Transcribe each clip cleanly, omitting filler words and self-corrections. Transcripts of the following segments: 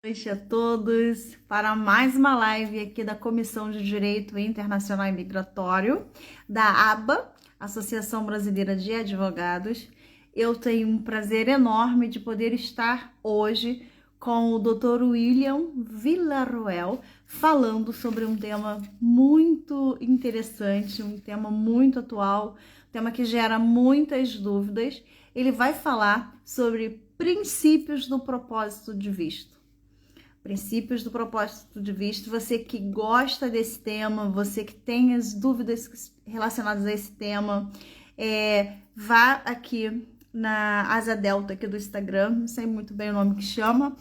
Noite a todos para mais uma live aqui da Comissão de Direito Internacional e Migratório, da ABA, Associação Brasileira de Advogados. Eu tenho um prazer enorme de poder estar hoje com o Dr. William Villarroel, falando sobre um tema muito interessante, um tema muito atual, um tema que gera muitas dúvidas. Ele vai falar sobre princípios do propósito de visto. Princípios do propósito de visto. Você que gosta desse tema, você que tem as dúvidas relacionadas a esse tema, vá aqui na Asa Delta aqui do Instagram, não sei muito bem o nome que chama,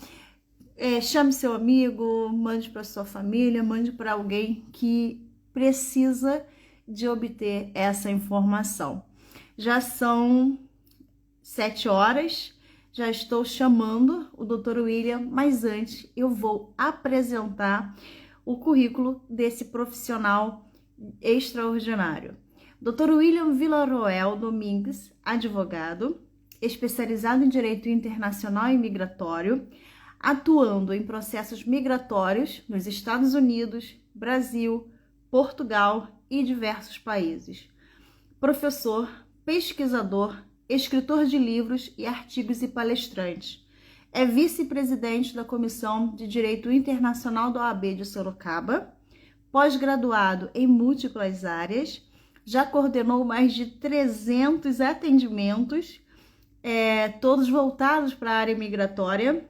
chame seu amigo, mande para sua família, mande para alguém que precisa de obter essa informação. Já são 7 horas. Já estou chamando o Dr. William, mas antes eu vou apresentar o currículo desse profissional extraordinário. Dr. William Villarroel Domingues, advogado, especializado em Direito Internacional e Migratório, atuando em processos migratórios nos Estados Unidos, Brasil, Portugal e diversos países. Professor, pesquisador, escritor de livros e artigos e palestrante. É vice-presidente da Comissão de Direito Internacional da OAB de Sorocaba, pós-graduado em múltiplas áreas, já coordenou mais de 300 atendimentos, todos voltados para a área migratória.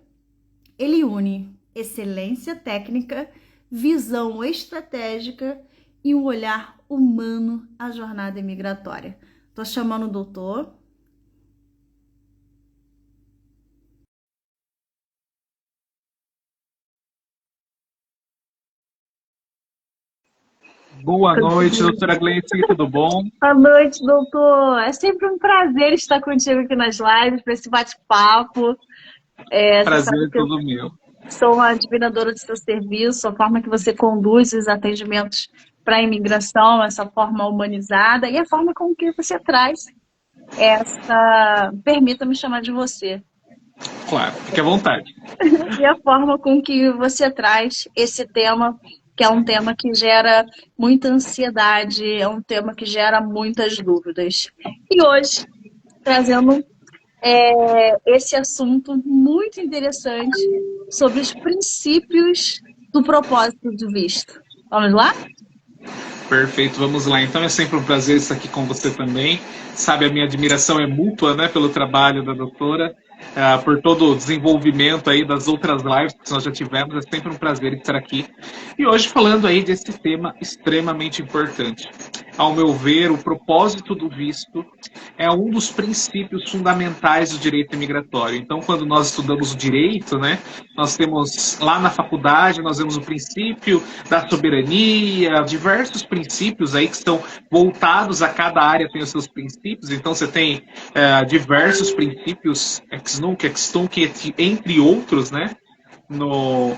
Ele une excelência técnica, visão estratégica e um olhar humano à jornada migratória. Estou chamando o doutor. Boa noite, doutora Gleice, tudo bom? Boa noite, doutor. É sempre um prazer estar contigo aqui nas lives, para esse bate-papo. Prazer é todo meu. Sou uma admiradora do seu serviço, a forma que você conduz os atendimentos para a imigração, essa forma humanizada, e a forma com que você traz essa... Permita-me chamar de você. Claro, fique à vontade. E a forma com que você traz esse tema, que é um tema que gera muita ansiedade, é um tema que gera muitas dúvidas. E hoje, trazendo esse assunto muito interessante sobre os princípios do propósito de visto. Vamos lá? Perfeito, vamos lá. Então é sempre um prazer estar aqui com você também. Sabe, a minha admiração é mútua, né, pelo trabalho da doutora, por todo o desenvolvimento aí das outras lives que nós já tivemos. É sempre um prazer estar aqui. E hoje falando aí desse tema extremamente importante. Ao meu ver, o propósito do visto é um dos princípios fundamentais do direito imigratório. Então, quando nós estudamos o direito, né, nós temos lá na faculdade, nós vemos o princípio da soberania, diversos princípios aí que estão voltados a cada área, tem os seus princípios. Então, você tem diversos princípios, ex nunc, ex tunc, entre outros, né, no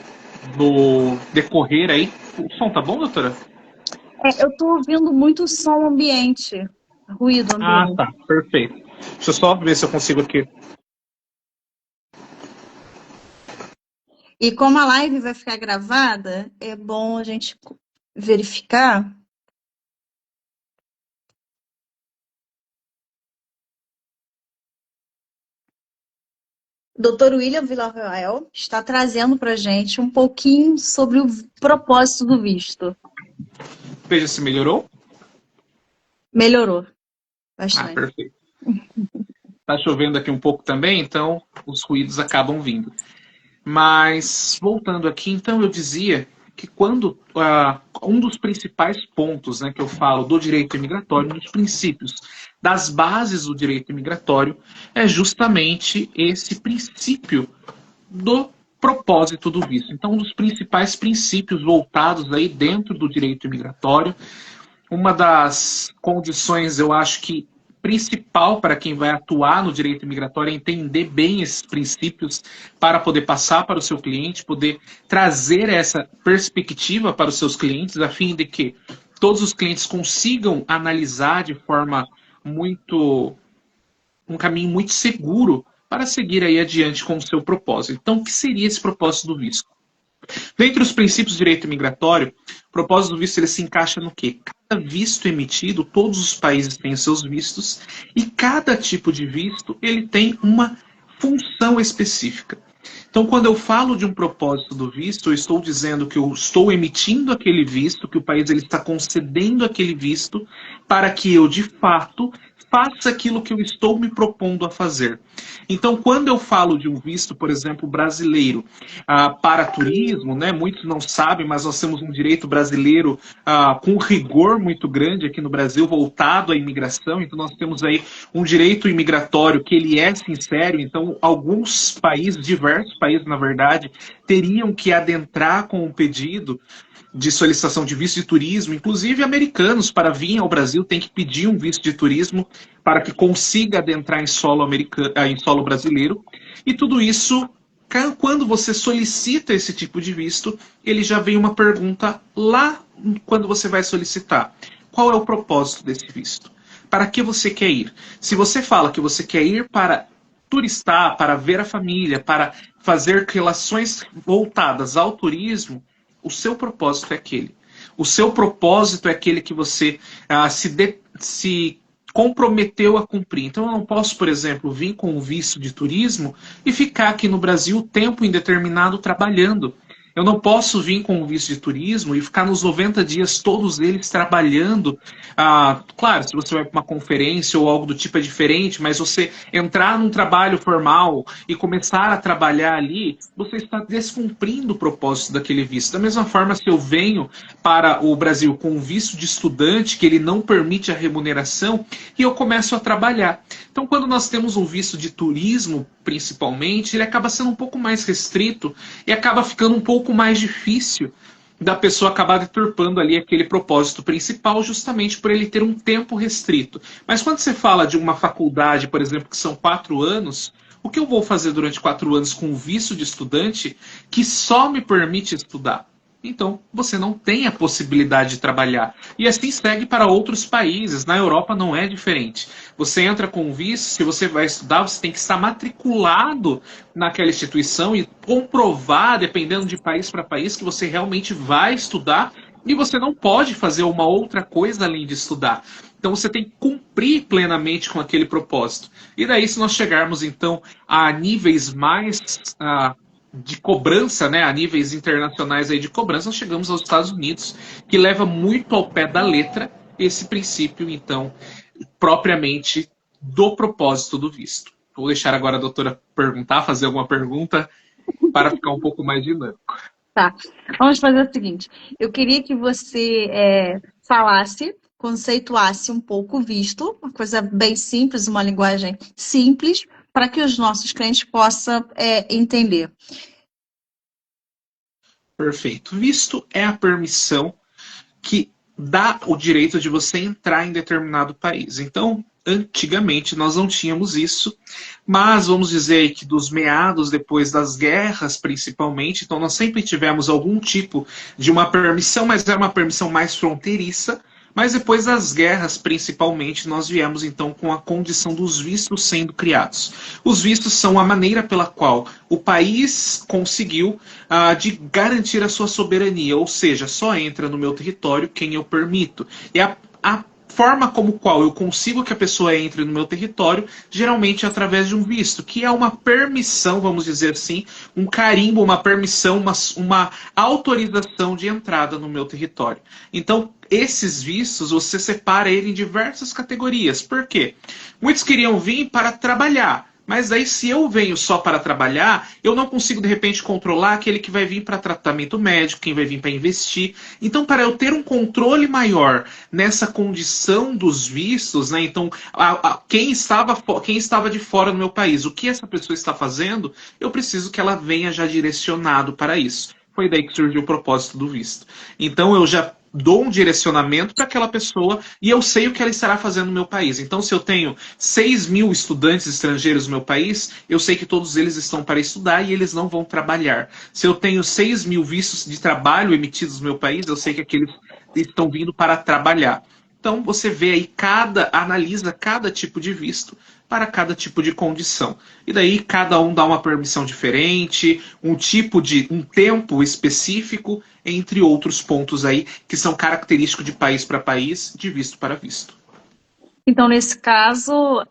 decorrer aí. O som tá bom, doutora? Eu estou ouvindo muito som ambiente, ruído ambiente. Ah, tá, perfeito. Deixa eu só ver se eu consigo aqui. E como a live vai ficar gravada, é bom a gente verificar. Dr. William Villarroel está trazendo para a gente um pouquinho sobre o propósito do visto. Veja se melhorou. Melhorou bastante. Ah, perfeito. Tá chovendo aqui um pouco também, então os ruídos acabam vindo. Mas, voltando aqui, então eu dizia que quando um dos principais pontos, né, que eu falo do direito imigratório, dos princípios, das bases do direito imigratório, é justamente esse princípio do propósito do visto. Então, um dos principais princípios voltados aí dentro do direito imigratório, uma das condições, eu acho que principal para quem vai atuar no direito migratório é entender bem esses princípios para poder passar para o seu cliente, poder trazer essa perspectiva para os seus clientes, a fim de que todos os clientes consigam analisar de forma um caminho muito seguro para seguir aí adiante com o seu propósito. Então, o que seria esse propósito do visto? Dentre os princípios do direito migratório, o propósito do visto ele se encaixa no quê? Cada visto emitido, todos os países têm os seus vistos, e cada tipo de visto ele tem uma função específica. Então, quando eu falo de um propósito do visto, eu estou dizendo que eu estou emitindo aquele visto, que o país ele está concedendo aquele visto para que eu, de fato, faça aquilo que eu estou me propondo a fazer. Então, quando eu falo de um visto, por exemplo, brasileiro para turismo, né, muitos não sabem, mas nós temos um direito brasileiro com rigor muito grande aqui no Brasil, voltado à imigração. Então, nós temos aí um direito imigratório que ele é sincero. Então, alguns países, diversos países, na verdade, teriam que adentrar com um pedido de solicitação de visto de turismo, inclusive americanos, para vir ao Brasil, tem que pedir um visto de turismo para que consiga adentrar em solo americano, em solo brasileiro. E tudo isso, quando você solicita esse tipo de visto, ele já vem uma pergunta lá quando você vai solicitar. Qual é o propósito desse visto? Para que você quer ir? Se você fala que você quer ir para turistar, para ver a família, para fazer relações voltadas ao turismo, o seu propósito é aquele. O seu propósito é aquele que você se comprometeu a cumprir. Então eu não posso, por exemplo, vir com o visto de turismo e ficar aqui no Brasil tempo indeterminado trabalhando. Eu não posso vir com o visto de turismo e ficar nos 90 dias todos eles trabalhando. Claro, se você vai para uma conferência ou algo do tipo é diferente, mas você entrar num trabalho formal e começar a trabalhar ali, você está descumprindo o propósito daquele visto. Da mesma forma, se eu venho para o Brasil com um visto de estudante, que ele não permite a remuneração, e eu começo a trabalhar. Então, quando nós temos um visto de turismo, principalmente, ele acaba sendo um pouco mais restrito e acaba ficando um pouco mais difícil da pessoa acabar deturpando ali aquele propósito principal, justamente por ele ter um tempo restrito. Mas quando você fala de uma faculdade, por exemplo, que são 4 anos, o que eu vou fazer durante 4 anos com o visto de estudante que só me permite estudar? Então, você não tem a possibilidade de trabalhar. E assim segue para outros países. Na Europa não é diferente. Você entra com visto, se você vai estudar, você tem que estar matriculado naquela instituição e comprovar, dependendo de país para país, que você realmente vai estudar. E você não pode fazer uma outra coisa além de estudar. Então você tem que cumprir plenamente com aquele propósito. E daí, se nós chegarmos, então, a níveis mais de cobrança, né, a níveis internacionais aí de cobrança, nós chegamos aos Estados Unidos, que leva muito ao pé da letra esse princípio, então, propriamente do propósito do visto. Vou deixar agora a doutora fazer alguma pergunta para ficar um pouco mais dinâmico. Tá, vamos fazer o seguinte, eu queria que você falasse, conceituasse um pouco o visto, uma coisa bem simples, uma linguagem simples, para que os nossos clientes possam entender. Perfeito. Visto é a permissão que dá o direito de você entrar em determinado país. Então, antigamente nós não tínhamos isso, mas vamos dizer que dos meados, depois das guerras principalmente, então nós sempre tivemos algum tipo de uma permissão, mas era uma permissão mais fronteiriça. Mas depois das guerras, principalmente, nós viemos então com a condição dos vistos sendo criados. Os vistos são a maneira pela qual o país conseguiu de garantir a sua soberania, ou seja, só entra no meu território quem eu permito. E a forma como qual eu consigo que a pessoa entre no meu território, geralmente é através de um visto, que é uma permissão, vamos dizer assim, um carimbo, uma permissão, uma autorização de entrada no meu território. Então, esses vistos, você separa ele em diversas categorias. Por quê? Muitos queriam vir para trabalhar. Mas aí, se eu venho só para trabalhar, eu não consigo, de repente, controlar aquele que vai vir para tratamento médico, quem vai vir para investir. Então, para eu ter um controle maior nessa condição dos vistos, né? Então, quem estava de fora do meu país, o que essa pessoa está fazendo, eu preciso que ela venha já direcionado para isso. Foi daí que surgiu o propósito do visto. Então, eu já dou um direcionamento para aquela pessoa e eu sei o que ela estará fazendo no meu país. Então, se eu tenho 6.000 estudantes estrangeiros no meu país, eu sei que todos eles estão para estudar e eles não vão trabalhar. Se eu tenho 6.000 vistos de trabalho emitidos no meu país, eu sei que aqueles estão vindo para trabalhar. Então, você vê aí, analisa cada tipo de visto para cada tipo de condição. E daí cada um dá uma permissão diferente, um tempo específico, entre outros pontos aí que são característicos de país para país, de visto para visto. Então, nesse caso,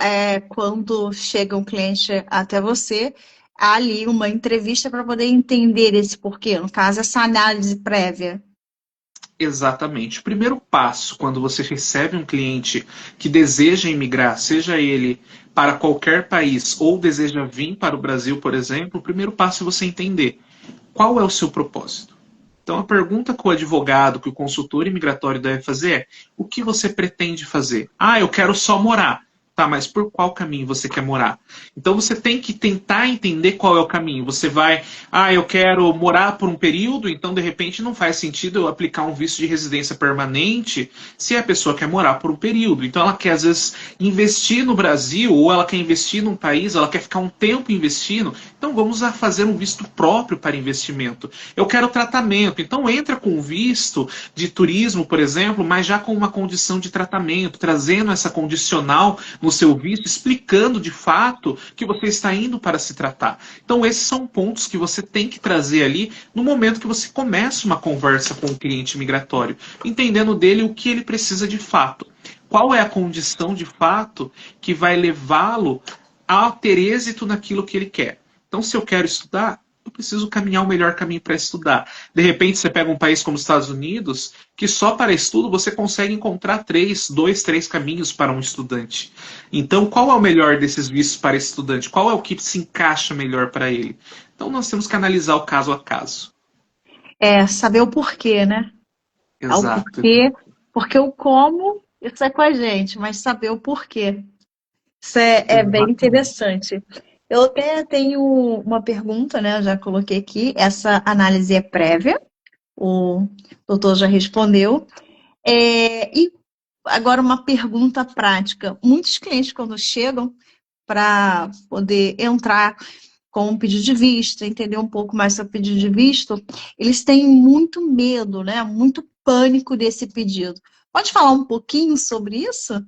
quando chega um cliente até você, há ali uma entrevista para poder entender esse porquê, no caso, essa análise prévia. Exatamente. O primeiro passo, quando você recebe um cliente que deseja imigrar, seja ele para qualquer país ou deseja vir para o Brasil, por exemplo, o primeiro passo é você entender qual é o seu propósito. Então, a pergunta que o advogado, que o consultor imigratório deve fazer é: o que você pretende fazer? Ah, eu quero só morar. Tá, mas por qual caminho você quer morar? Então você tem que tentar entender qual é o caminho. Você vai, eu quero morar por um período, então de repente não faz sentido eu aplicar um visto de residência permanente se a pessoa quer morar por um período. Então ela quer às vezes investir no Brasil, ou ela quer investir num país, ela quer ficar um tempo investindo. Então vamos a fazer um visto próprio para investimento. Eu quero tratamento, então entra com um visto de turismo, por exemplo, mas já com uma condição de tratamento, trazendo essa condicional no seu visto, explicando de fato que você está indo para se tratar. Então esses são pontos que você tem que trazer ali no momento que você começa uma conversa com o cliente migratório, entendendo dele o que ele precisa de fato. Qual é a condição de fato que vai levá-lo a ter êxito naquilo que ele quer? Então, se eu quero estudar, eu preciso caminhar o melhor caminho para estudar. De repente, você pega um país como os Estados Unidos, que só para estudo você consegue encontrar dois, três caminhos para um estudante. Então, qual é o melhor desses vistos para estudante? Qual é o que se encaixa melhor para ele? Então, nós temos que analisar o caso a caso. Saber o porquê, né? Exato. O porquê, porque o como, isso é com a gente, mas saber o porquê. Isso é bem interessante. Eu até tenho uma pergunta, né? Eu já coloquei aqui. Essa análise é prévia, o doutor já respondeu. E agora uma pergunta prática. Muitos clientes, quando chegam para poder entrar com um pedido de visto, entender um pouco mais sobre o pedido de visto, eles têm muito medo, né? Muito pânico desse pedido. Pode falar um pouquinho sobre isso?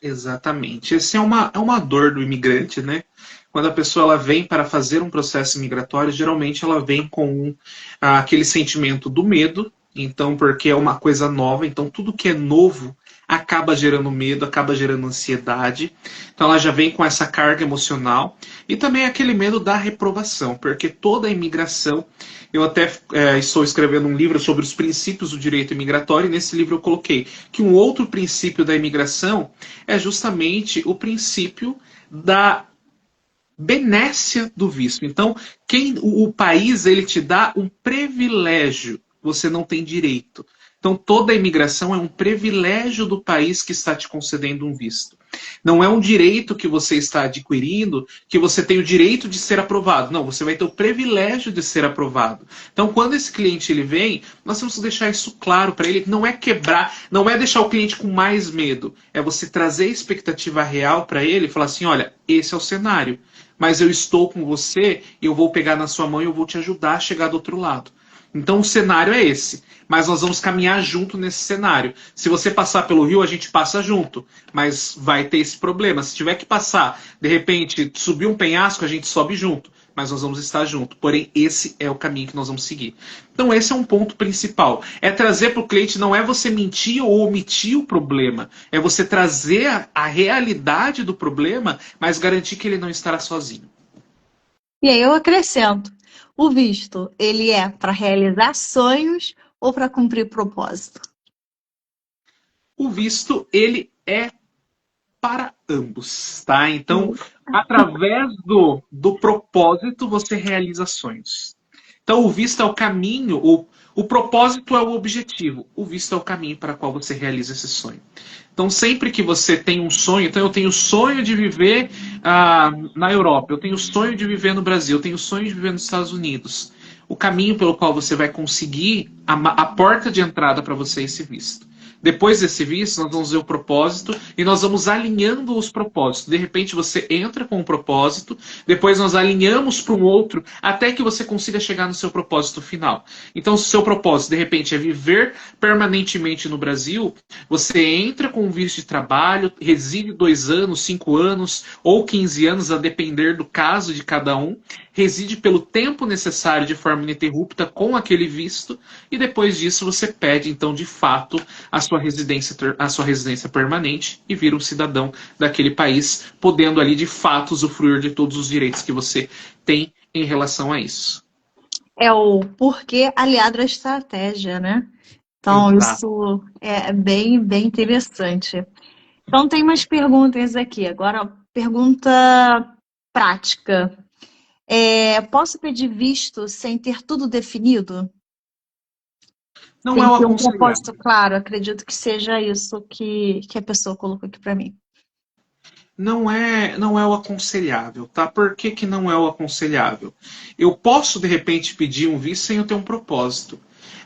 Exatamente. Essa é uma dor do imigrante, né? Quando a pessoa ela vem para fazer um processo migratório, geralmente ela vem com aquele sentimento do medo, então, porque é uma coisa nova, então tudo que é novo acaba gerando medo, acaba gerando ansiedade. Então ela já vem com essa carga emocional e também aquele medo da reprovação, porque toda a imigração, eu até estou escrevendo um livro sobre os princípios do direito imigratório, e nesse livro eu coloquei que um outro princípio da imigração é justamente o princípio da benécia do visto. Então, o país ele te dá um privilégio, você não tem direito. Então, toda a imigração é um privilégio do país que está te concedendo um visto. Não é um direito que você está adquirindo, que você tem o direito de ser aprovado. Não, você vai ter o privilégio de ser aprovado. Então, quando esse cliente ele vem, nós temos que deixar isso claro para ele. Não é quebrar, não é deixar o cliente com mais medo. É você trazer a expectativa real para ele e falar assim, olha, esse é o cenário. Mas eu estou com você e eu vou pegar na sua mão e eu vou te ajudar a chegar do outro lado. Então o cenário é esse, mas nós vamos caminhar junto nesse cenário. Se você passar pelo rio, a gente passa junto, mas vai ter esse problema. Se tiver que passar, de repente, subir um penhasco, a gente sobe junto, mas nós vamos estar junto. Porém, esse é o caminho que nós vamos seguir. Então esse é um ponto principal. É trazer para o cliente, não é você mentir ou omitir o problema, é você trazer a realidade do problema, mas garantir que ele não estará sozinho. E aí eu acrescento. O visto, ele é para realizar sonhos ou para cumprir propósito? O visto, ele é para ambos, tá? Então, através do propósito, você realiza sonhos. Então, o visto é o caminho, o propósito é o objetivo, o visto é o caminho para qual você realiza esse sonho. Então, sempre que você tem um sonho, então eu tenho o sonho de viver na Europa, eu tenho o sonho de viver no Brasil, eu tenho o sonho de viver nos Estados Unidos. O caminho pelo qual você vai conseguir a porta de entrada para você é esse visto. Depois desse visto, nós vamos ver o propósito e nós vamos alinhando os propósitos. De repente, você entra com um propósito, depois nós alinhamos para um outro, até que você consiga chegar no seu propósito final. Então, se o seu propósito, de repente, é viver permanentemente no Brasil, você entra com um visto de trabalho, reside 2 anos, 5 anos ou 15 anos, a depender do caso de cada um, reside pelo tempo necessário de forma ininterrupta com aquele visto, e depois disso você pede, então, de fato, a sua residência permanente e vira um cidadão daquele país, podendo ali, de fato, usufruir de todos os direitos que você tem em relação a isso. É o porquê aliado à estratégia, né? Então, Exato. isso é bem, bem interessante. Então, tem umas perguntas aqui. Agora, pergunta prática. Posso pedir visto sem ter tudo definido? Não é Sem o ter um aconselhável. propósito claro? Acredito que seja isso que a pessoa colocou aqui para mim. Não é o aconselhável, tá? Por que, que não é o aconselhável? Eu posso, de repente, pedir um visto sem eu ter um propósito.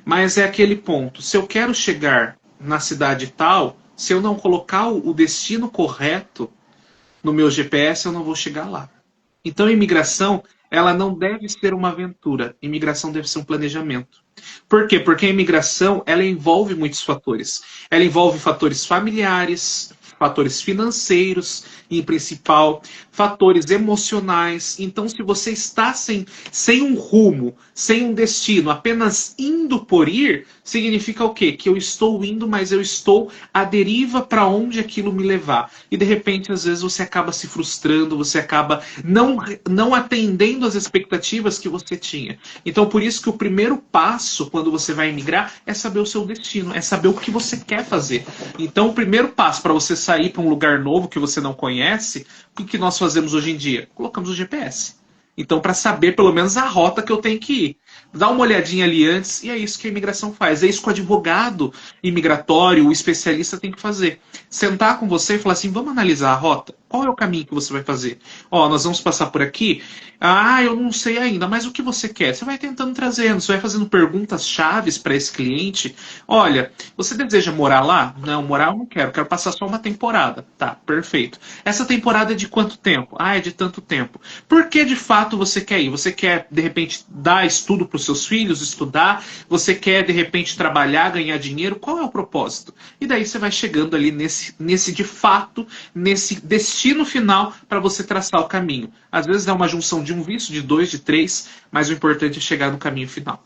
Mas é aquele ponto. Se eu quero chegar na cidade tal, se eu não colocar o destino correto no meu GPS, eu não vou chegar lá. Então, a imigração, ela não deve ser uma aventura. A imigração deve ser um planejamento. Por quê? Porque a imigração, ela envolve muitos fatores. Ela envolve fatores familiares, fatores financeiros, em principal, fatores emocionais. Então, se você está sem um rumo, sem um destino, apenas indo por ir, significa o quê? Que eu estou indo, mas eu estou à deriva para onde aquilo me levar. E, de repente, às vezes você acaba se frustrando, você acaba não atendendo às expectativas que você tinha. Então, por isso que o primeiro passo, quando você vai emigrar, é saber o seu destino, é saber o que você quer fazer. Então, o primeiro passo para você sair para um lugar novo que você não conhece, o que nós fazemos hoje em dia? Colocamos o GPS. Então, para saber pelo menos a rota que eu tenho que ir. Dá uma olhadinha ali antes, e é isso que a imigração faz. É isso que o advogado imigratório, o especialista tem que fazer. Sentar com você e falar assim, vamos analisar a rota? Qual é o caminho que você vai fazer? Ó, nós vamos passar por aqui. Ah, eu não sei ainda, mas o que você quer? Você vai tentando trazendo, você vai fazendo perguntas chaves para esse cliente. Olha, você deseja morar lá? Não, morar eu não quero passar só uma temporada. Tá, perfeito. Essa temporada é de quanto tempo? Ah, é de tanto tempo. Por que de fato você quer ir? Você quer, de repente, dar estudo para os seus filhos, estudar? Você quer, de repente, trabalhar, ganhar dinheiro? Qual é o propósito? E daí você vai chegando ali nesse de fato, nesse destino final para você traçar o caminho. Às vezes é uma junção de um visto, de 2, de 3, mas o importante é chegar no caminho final.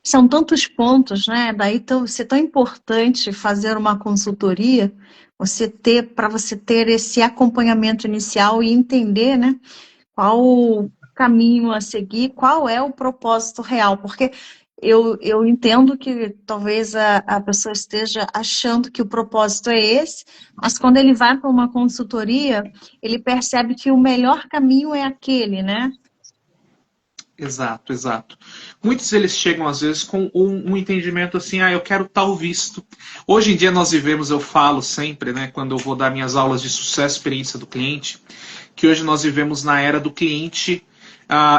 São tantos pontos, né? Daí ser tão importante fazer uma consultoria, para você ter esse acompanhamento inicial e entender, né, qual o caminho a seguir, qual é o propósito real, porque eu entendo que talvez a pessoa esteja achando que o propósito é esse, mas quando ele vai para uma consultoria, ele percebe que o melhor caminho é aquele, né? Exato, exato. Muitos eles chegam às vezes com um entendimento assim, eu quero tal visto. Hoje em dia nós vivemos, eu falo sempre, né, quando eu vou dar minhas aulas de sucesso e experiência do cliente, que hoje nós vivemos na era do cliente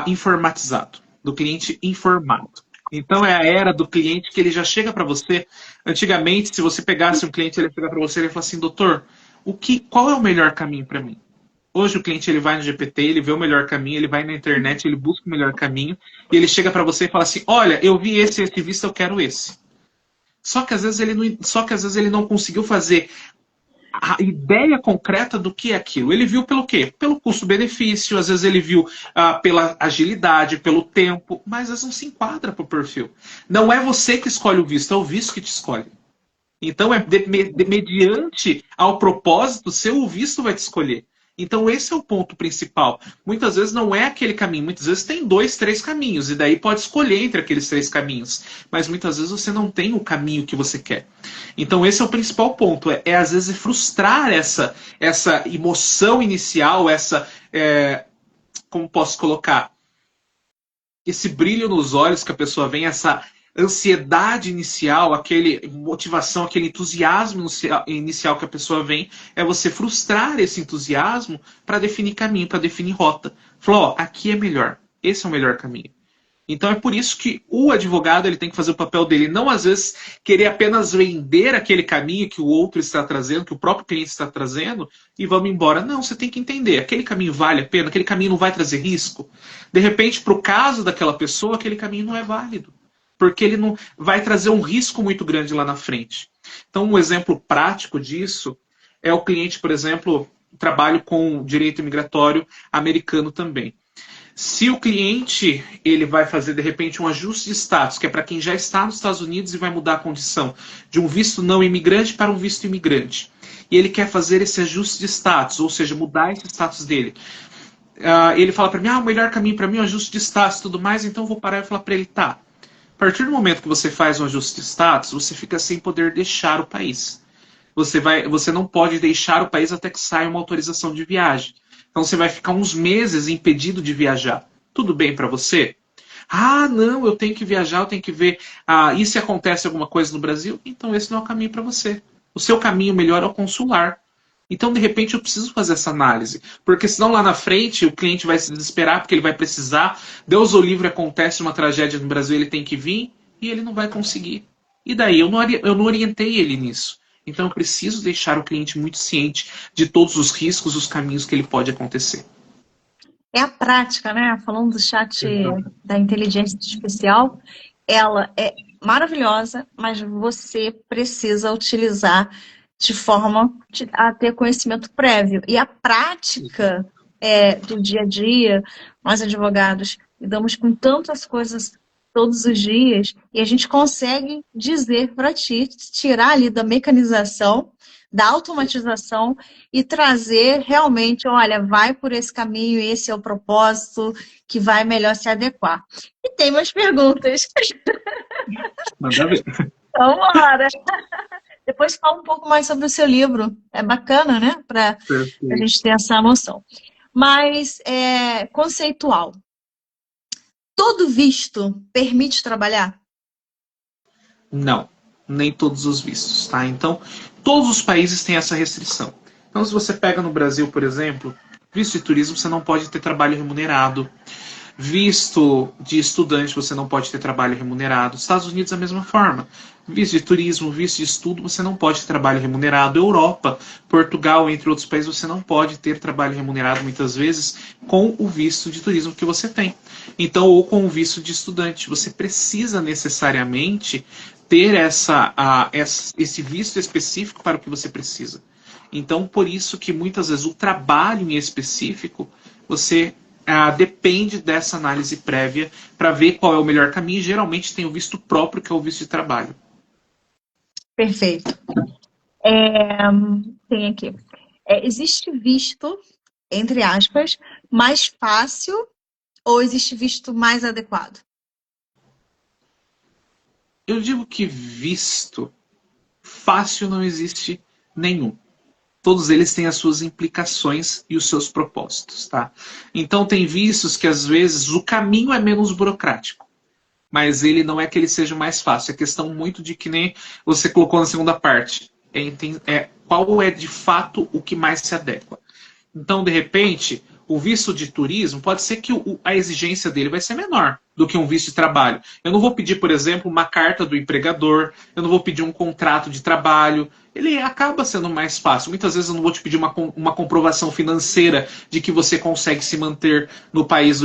informatizado, do cliente informado. Então é a era do cliente que ele já chega para você. Antigamente, se você pegasse um cliente, ele ia chegar para você e ia falar assim, doutor, qual é o melhor caminho para mim? Hoje o cliente ele vai no GPT, ele vê o melhor caminho, ele vai na internet, ele busca o melhor caminho e ele chega para você e fala assim: "Olha, eu vi esse visto, eu quero esse". Só que às vezes ele não conseguiu fazer a ideia concreta do que é aquilo. Ele viu pelo quê? Pelo custo-benefício, às vezes ele viu pela agilidade, pelo tempo, mas às vezes não se enquadra para o perfil. Não é você que escolhe o visto, é o visto que te escolhe. Então, mediante ao propósito, seu visto vai te escolher. Então, esse é o ponto principal. Muitas vezes não é aquele caminho, muitas vezes tem 2, 3 caminhos, e daí pode escolher entre aqueles 3 caminhos. Mas muitas vezes você não tem o caminho que você quer. Então, esse é o principal ponto. Às vezes, frustrar essa emoção inicial, como posso colocar? Esse brilho nos olhos que a pessoa vem, essa ansiedade inicial, aquele motivação, aquele entusiasmo inicial que a pessoa vem, é você frustrar esse entusiasmo para definir caminho, para definir rota. Falou, aqui é melhor, esse é o melhor caminho. Então é por isso que o advogado ele tem que fazer o papel dele, não às vezes querer apenas vender aquele caminho que o outro está trazendo, que o próprio cliente está trazendo, e vamos embora. Não, você tem que entender, aquele caminho vale a pena, aquele caminho não vai trazer risco. De repente, para o caso daquela pessoa, aquele caminho não é válido, porque ele não vai trazer um risco muito grande lá na frente. Então, um exemplo prático disso é o cliente, por exemplo, trabalho com direito imigratório americano também. Se o cliente ele vai fazer de repente um ajuste de status, que é para quem já está nos Estados Unidos e vai mudar a condição de um visto não imigrante para um visto imigrante, e ele quer fazer esse ajuste de status, ou seja, mudar esse status dele, ele fala para mim, o melhor caminho para mim é o ajuste de status e tudo mais, então eu vou parar e falar para ele, tá, a partir do momento que você faz um ajuste de status, você fica sem poder deixar o país. Você não pode deixar o país até que saia uma autorização de viagem. Então você vai ficar uns meses impedido de viajar. Tudo bem para você? Ah, não, eu tenho que viajar, eu tenho que ver. E se acontece alguma coisa no Brasil? Então esse não é o caminho para você. O seu caminho melhor é o consular. Então, de repente, eu preciso fazer essa análise. Porque senão lá na frente o cliente vai se desesperar porque ele vai precisar. Deus ou livre, acontece uma tragédia no Brasil, ele tem que vir e ele não vai conseguir. E daí? Eu não orientei ele nisso. Então eu preciso deixar o cliente muito ciente de todos os riscos, os caminhos que ele pode acontecer. É a prática, né? Falando do chat da inteligência artificial, ela é maravilhosa, mas você precisa utilizar de forma a ter conhecimento prévio. E a prática do dia a dia, nós advogados lidamos com tantas coisas todos os dias, e a gente consegue dizer para ti, tirar ali da mecanização, da automatização e trazer realmente, olha, vai por esse caminho, esse é o propósito que vai melhor se adequar. E tem mais perguntas. Manda ver. Então, bora. Depois fala um pouco mais sobre o seu livro. É bacana, né? Para a gente ter essa noção. Mas, conceitual. Todo visto permite trabalhar? Não, nem todos os vistos, tá? Então, todos os países têm essa restrição. Então, se você pega no Brasil, por exemplo, visto de turismo, você não pode ter trabalho remunerado. Visto de estudante, você não pode ter trabalho remunerado. Estados Unidos, a mesma forma. Visto de turismo, visto de estudo, você não pode ter trabalho remunerado. Europa, Portugal, entre outros países, você não pode ter trabalho remunerado, muitas vezes, com o visto de turismo que você tem. Então, ou com o visto de estudante. Você precisa necessariamente ter esse visto específico para o que você precisa. Então, por isso que muitas vezes o trabalho em específico, você depende dessa análise prévia para ver qual é o melhor caminho. Geralmente tem o visto próprio, que é o visto de trabalho. Perfeito. Tem aqui. Existe visto, entre aspas, mais fácil ou existe visto mais adequado? Eu digo que visto fácil não existe nenhum. Todos eles têm as suas implicações e os seus propósitos, tá? Então tem vistos que às vezes o caminho é menos burocrático, mas ele não é que ele seja mais fácil. É questão muito de que nem você colocou na segunda parte. Qual é de fato o que mais se adequa. Então, de repente, o visto de turismo pode ser que a exigência dele vai ser menor do que um visto de trabalho. Eu não vou pedir, por exemplo, uma carta do empregador, eu não vou pedir um contrato de trabalho. Ele acaba sendo mais fácil. Muitas vezes eu não vou te pedir uma comprovação financeira de que você consegue se manter no país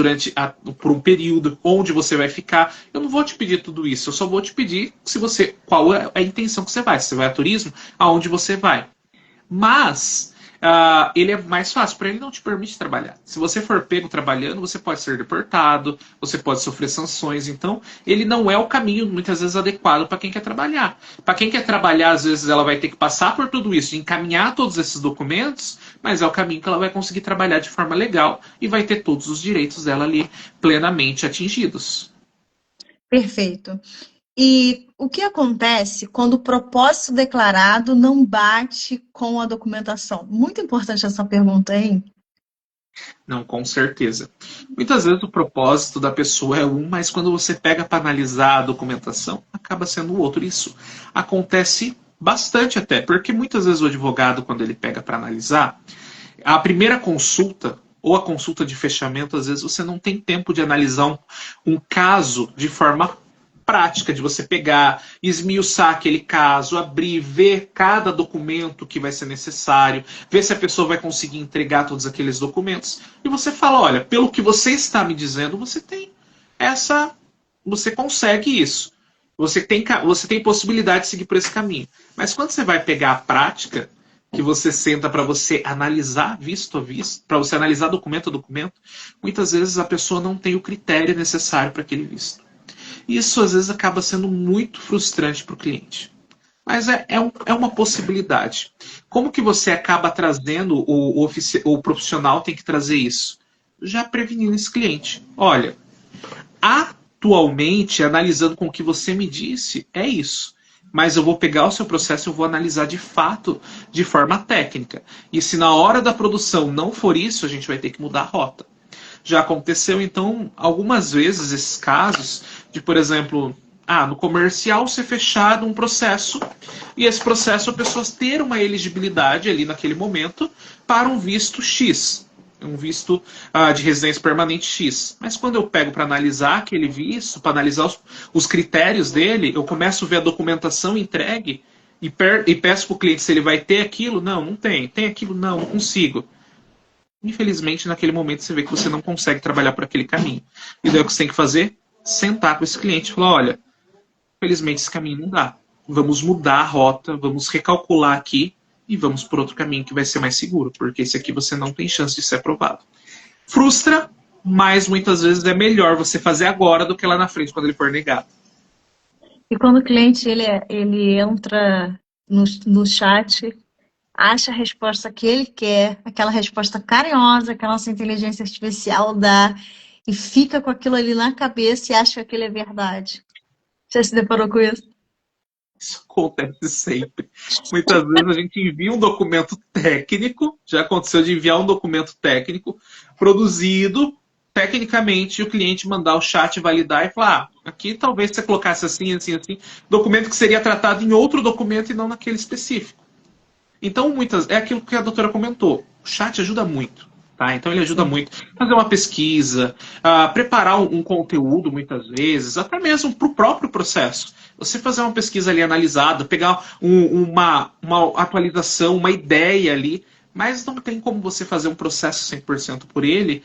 por um período, onde você vai ficar. Eu não vou te pedir tudo isso. Eu só vou te pedir qual é a intenção que você vai. Se você vai a turismo, aonde você vai. Mas ele é mais fácil, para ele não te permite trabalhar. Se você for pego trabalhando, você pode ser deportado, você pode sofrer sanções. Então, ele não é o caminho, muitas vezes, adequado para quem quer trabalhar. Para quem quer trabalhar, às vezes, ela vai ter que passar por tudo isso, encaminhar todos esses documentos, mas é o caminho que ela vai conseguir trabalhar de forma legal e vai ter todos os direitos dela ali plenamente atingidos. Perfeito. E o que acontece quando o propósito declarado não bate com a documentação? Muito importante essa pergunta, hein? Não, com certeza. Muitas vezes o propósito da pessoa é um, mas quando você pega para analisar a documentação, acaba sendo o outro. Isso acontece bastante até, porque muitas vezes o advogado, quando ele pega para analisar, a primeira consulta, ou a consulta de fechamento, às vezes você não tem tempo de analisar um caso de forma prática, de você pegar, esmiuçar aquele caso, abrir, ver cada documento que vai ser necessário, ver se a pessoa vai conseguir entregar todos aqueles documentos. E você fala, olha, pelo que você está me dizendo, você consegue isso. Você tem possibilidade de seguir por esse caminho. Mas quando você vai pegar a prática, que você senta para você analisar visto a visto, para você analisar documento a documento, muitas vezes a pessoa não tem o critério necessário para aquele visto. Isso às vezes acaba sendo muito frustrante para o cliente. Mas é uma possibilidade. Como que você acaba trazendo, o profissional tem que trazer isso? Já prevenindo esse cliente. Olha, atualmente, analisando com o que você me disse, é isso. Mas eu vou pegar o seu processo e eu vou analisar de fato, de forma técnica. E se na hora da produção não for isso, a gente vai ter que mudar a rota. Já aconteceu, então, algumas vezes esses casos de, por exemplo, no comercial ser fechado um processo e esse processo a pessoa ter uma elegibilidade ali naquele momento para um visto X, um visto de residência permanente X. Mas quando eu pego para analisar aquele visto, para analisar os critérios dele, eu começo a ver a documentação entregue e peço para o cliente se ele vai ter aquilo. Não, não tem. Tem aquilo? Não consigo. Infelizmente, naquele momento, você vê que você não consegue trabalhar por aquele caminho. E daí o que você tem que fazer? Sentar com esse cliente e falar, olha, infelizmente esse caminho não dá. Vamos mudar a rota, vamos recalcular aqui e vamos por outro caminho que vai ser mais seguro, porque esse aqui você não tem chance de ser aprovado. Frustra, mas muitas vezes é melhor você fazer agora do que lá na frente, quando ele for negado. E quando o cliente ele entra no chat, acha a resposta que ele quer, aquela resposta carinhosa que a nossa inteligência artificial dá, e fica com aquilo ali na cabeça e acha que aquilo é verdade. Já se deparou com isso? Isso acontece sempre. Muitas vezes a gente envia um documento técnico, já aconteceu de enviar um documento técnico, produzido tecnicamente, e o cliente mandar o chat validar e falar, aqui talvez você colocasse assim, assim, assim, documento que seria tratado em outro documento e não naquele específico. Então, é aquilo que a doutora comentou. O chat ajuda muito. Tá? Então, ele ajuda muito a fazer uma pesquisa, a preparar um conteúdo, muitas vezes, até mesmo para o próprio processo. Você fazer uma pesquisa ali analisada, pegar uma atualização, uma ideia ali, mas não tem como você fazer um processo 100% por ele,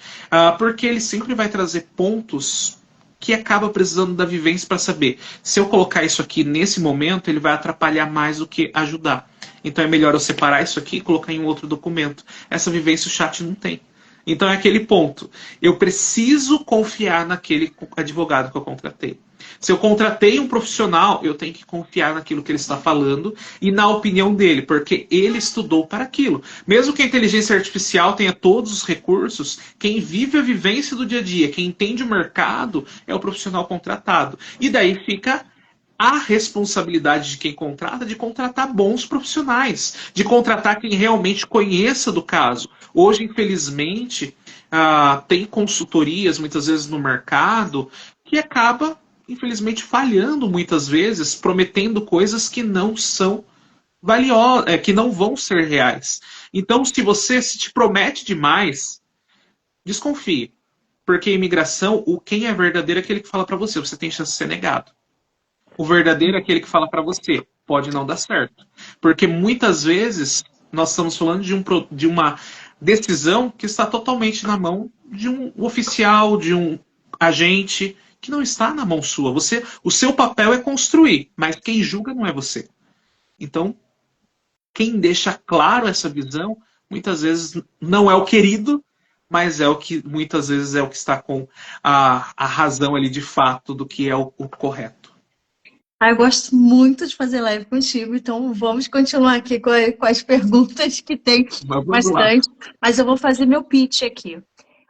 porque ele sempre vai trazer pontos que acaba precisando da vivência para saber. Se eu colocar isso aqui nesse momento, ele vai atrapalhar mais do que ajudar. Então é melhor eu separar isso aqui e colocar em um outro documento. Essa vivência o chat não tem. Então é aquele ponto. Eu preciso confiar naquele advogado que eu contratei. Se eu contratei um profissional, eu tenho que confiar naquilo que ele está falando e na opinião dele, porque ele estudou para aquilo. Mesmo que a inteligência artificial tenha todos os recursos, quem vive a vivência do dia a dia, quem entende o mercado, é o profissional contratado. E daí fica a responsabilidade de quem contrata de contratar bons profissionais, de contratar quem realmente conheça do caso. Hoje, infelizmente, tem consultorias, muitas vezes no mercado, que acaba, infelizmente, falhando muitas vezes, prometendo coisas que não são valiosas, que não vão ser reais. Então, se te promete demais, desconfie. Porque a imigração, quem é verdadeiro é aquele que fala para você, você tem chance de ser negado. O verdadeiro é aquele que fala para você, pode não dar certo. Porque muitas vezes nós estamos falando de uma decisão que está totalmente na mão de um oficial, de um agente, que não está na mão sua. O seu papel é construir, mas quem julga não é você. Então, quem deixa claro essa visão, muitas vezes não é o querido, mas é o que muitas vezes é o que está com a razão ali de fato do que é o correto. Eu gosto muito de fazer live contigo, então vamos continuar aqui com as perguntas que tem bastante. Mas eu vou fazer meu pitch aqui.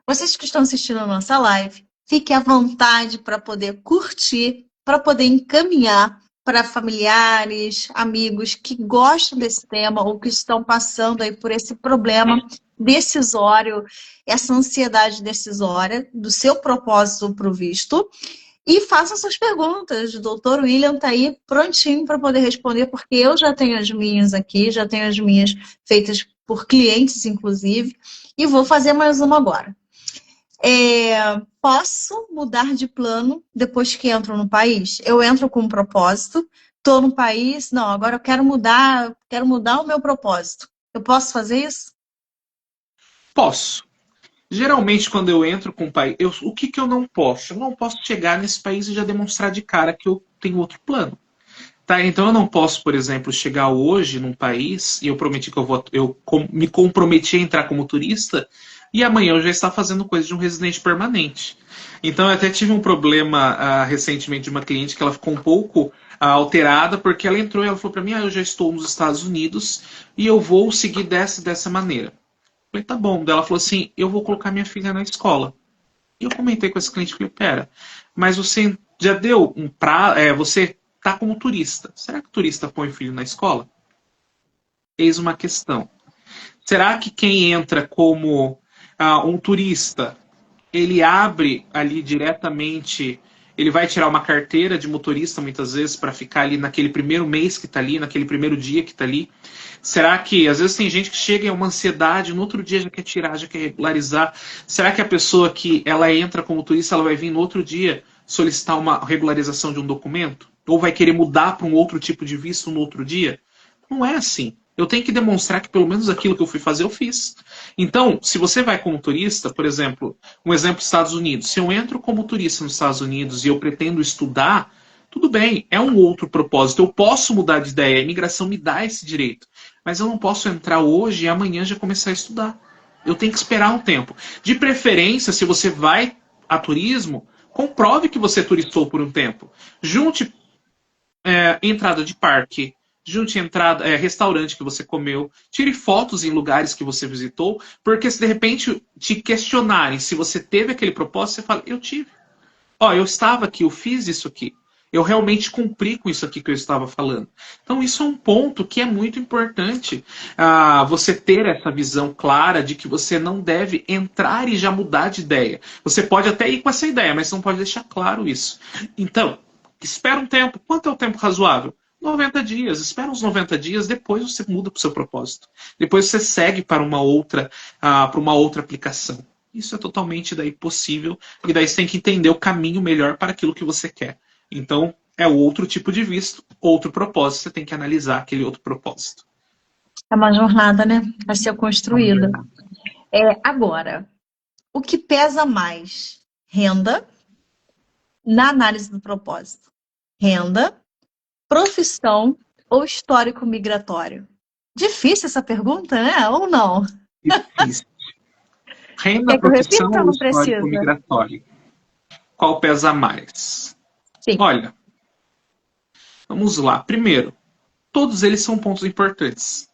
Vocês que estão assistindo a nossa live, fiquem à vontade para poder curtir, para poder encaminhar para familiares, amigos que gostam desse tema ou que estão passando aí por esse problema decisório, essa ansiedade decisória do seu propósito para o visto. E façam suas perguntas. O doutor William está aí prontinho para poder responder, porque eu já tenho as minhas aqui, já tenho as minhas feitas por clientes, inclusive, e vou fazer mais uma agora. Posso mudar de plano depois que entro no país? Eu entro com um propósito, estou no país, não, agora eu quero mudar o meu propósito. Eu posso fazer isso? Posso. Geralmente, quando eu entro com um país, o que, que eu não posso? Eu não posso chegar nesse país e já demonstrar de cara que eu tenho outro plano. Tá, então eu não posso, por exemplo, chegar hoje num país e eu prometi que me comprometi a entrar como turista e amanhã eu já estar fazendo coisa de um residente permanente. Então eu até tive um problema recentemente de uma cliente que ela ficou um pouco alterada porque ela entrou e ela falou para mim, eu já estou nos Estados Unidos e eu vou seguir dessa maneira. Eu falei, tá bom. Daí ela falou assim, eu vou colocar minha filha na escola. E eu comentei com esse cliente, falei, pera, mas você já deu você tá como turista. Será que o turista põe o filho na escola? Eis uma questão. Será que quem entra como um turista, ele abre ali diretamente, ele vai tirar uma carteira de motorista muitas vezes para ficar ali naquele primeiro mês que está ali, naquele primeiro dia que está ali? Será que, às vezes tem gente que chega em uma ansiedade, no outro dia já quer tirar, já quer regularizar. Será que a pessoa que ela entra como turista, ela vai vir no outro dia solicitar uma regularização de um documento? Ou vai querer mudar para um outro tipo de visto no outro dia? Não é assim. Eu tenho que demonstrar que pelo menos aquilo que eu fui fazer, eu fiz. Então, se você vai como turista, por exemplo, um exemplo dos Estados Unidos. Se eu entro como turista nos Estados Unidos e eu pretendo estudar, tudo bem, é um outro propósito. Eu posso mudar de ideia, a imigração me dá esse direito. Mas eu não posso entrar hoje e amanhã já começar a estudar. Eu tenho que esperar um tempo. De preferência, se você vai a turismo, comprove que você turistou por um tempo. Junte entrada de parque, junte entrada, restaurante que você comeu, tire fotos em lugares que você visitou, porque se de repente te questionarem se você teve aquele propósito, você fala, eu tive. Ó, eu estava aqui, eu fiz isso aqui. Eu realmente cumpri com isso aqui que eu estava falando. Então, isso é um ponto que é muito importante. Você ter essa visão clara de que você não deve entrar e já mudar de ideia. Você pode até ir com essa ideia, mas não pode deixar claro isso. Então, espera um tempo. Quanto é o tempo razoável? 90 dias. Espera uns 90 dias, depois você muda para o seu propósito. Depois você segue para uma outra aplicação. Isso é totalmente daí possível. E daí você tem que entender o caminho melhor para aquilo que você quer. Então, é outro tipo de visto, outro propósito. Você tem que analisar aquele outro propósito. É uma jornada, né? A ser construída. Agora, o que pesa mais? Renda, na análise do propósito. Renda, profissão ou histórico migratório? Difícil essa pergunta, né? Ou não? Difícil. Renda, Quer que eu profissão repita ou ou não histórico precisa? migratório? Qual pesa mais? Sim. Olha, vamos lá. Primeiro, todos eles são pontos importantes.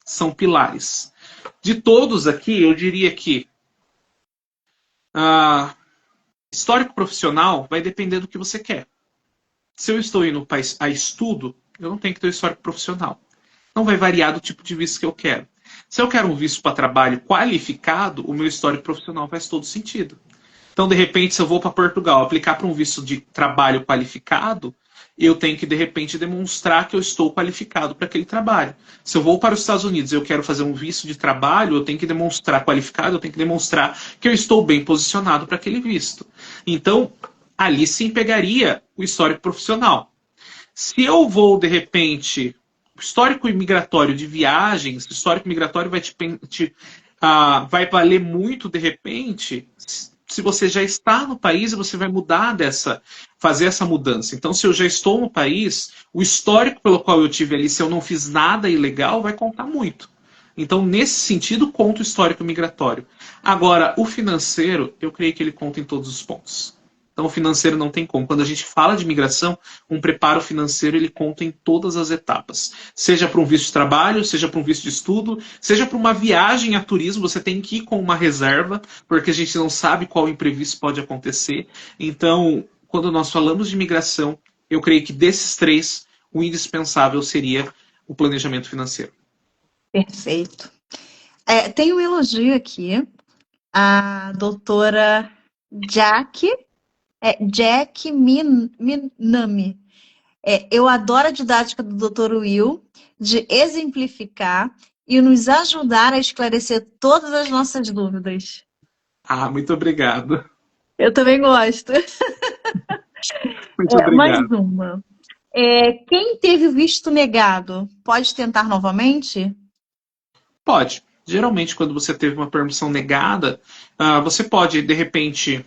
São pilares. De todos aqui, eu diria que histórico profissional vai depender do que você quer. Se eu estou indo a estudo, eu não tenho que ter um histórico profissional. Não vai variar do tipo de visto que eu quero. Se eu quero um visto para trabalho qualificado, o meu histórico profissional faz todo sentido. Então, de repente, se eu vou para Portugal aplicar para um visto de trabalho qualificado, eu tenho que, de repente, demonstrar que eu estou qualificado para aquele trabalho. Se eu vou para os Estados Unidos e eu quero fazer um visto de trabalho, eu tenho que demonstrar qualificado, eu tenho que demonstrar que eu estou bem posicionado para aquele visto. Então, ali sim pegaria o histórico profissional. Se eu vou, de repente, histórico imigratório de viagens, histórico migratório vai valer muito, de repente, se você já está no país e você vai fazer essa mudança. Então, se eu já estou no país, o histórico pelo qual eu tive ali, se eu não fiz nada ilegal, vai contar muito. Então, nesse sentido, conta o histórico migratório. Agora, o financeiro, eu creio que ele conta em todos os pontos. Então, o financeiro não tem como. Quando a gente fala de migração, um preparo financeiro ele conta em todas as etapas. Seja para um visto de trabalho, seja para um visto de estudo, seja para uma viagem a turismo, você tem que ir com uma reserva, porque a gente não sabe qual imprevisto pode acontecer. Então, quando nós falamos de migração, eu creio que desses três, o indispensável seria o planejamento financeiro. Perfeito. Tem um elogio aqui. A doutora Jack Minami. Eu adoro a didática do Dr. Will de exemplificar e nos ajudar a esclarecer todas as nossas dúvidas. Ah, muito obrigado. Eu também gosto. Muito Mais obrigado. uma. Quem teve visto negado pode tentar novamente? Pode. Geralmente, quando você teve uma permissão negada, você pode, de repente,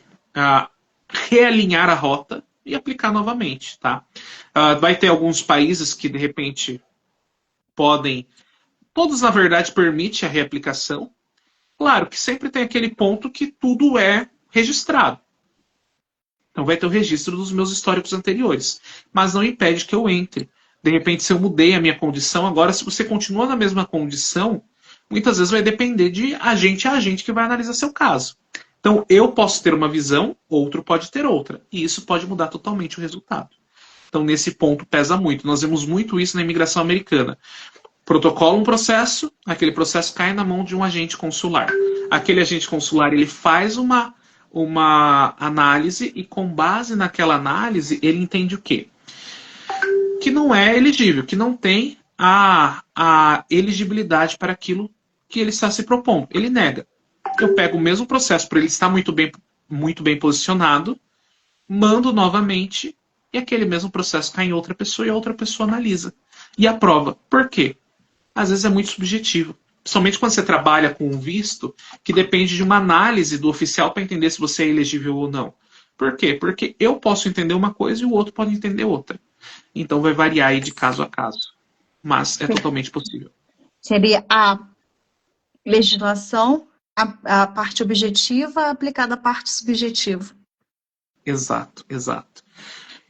realinhar a rota e aplicar novamente, tá? Vai ter alguns países que, de repente, podem... Todos, na verdade, permitem a reaplicação. Claro que sempre tem aquele ponto que tudo é registrado. Então vai ter o registro dos meus históricos anteriores. Mas não impede que eu entre. De repente, se eu mudei a minha condição, agora, se você continua na mesma condição, muitas vezes vai depender de agente a agente que vai analisar seu caso. Então, eu posso ter uma visão, outro pode ter outra. E isso pode mudar totalmente o resultado. Então, nesse ponto, pesa muito. Nós vemos muito isso na imigração americana. Protocola um processo, aquele processo cai na mão de um agente consular. Aquele agente consular, ele faz uma análise e com base naquela análise, ele entende o quê? Que não é elegível, que não tem a elegibilidade para aquilo que ele está se propondo. Ele nega. Eu pego o mesmo processo para ele estar muito bem posicionado, mando novamente e aquele mesmo processo cai em outra pessoa e a outra pessoa analisa. E aprova. Por quê? Às vezes é muito subjetivo. Principalmente quando você trabalha com um visto, que depende de uma análise do oficial para entender se você é elegível ou não. Por quê? Porque eu posso entender uma coisa e o outro pode entender outra. Então vai variar aí de caso a caso. Mas é totalmente possível. Seria a legislação, a parte objetiva aplicada à parte subjetiva. Exato, exato.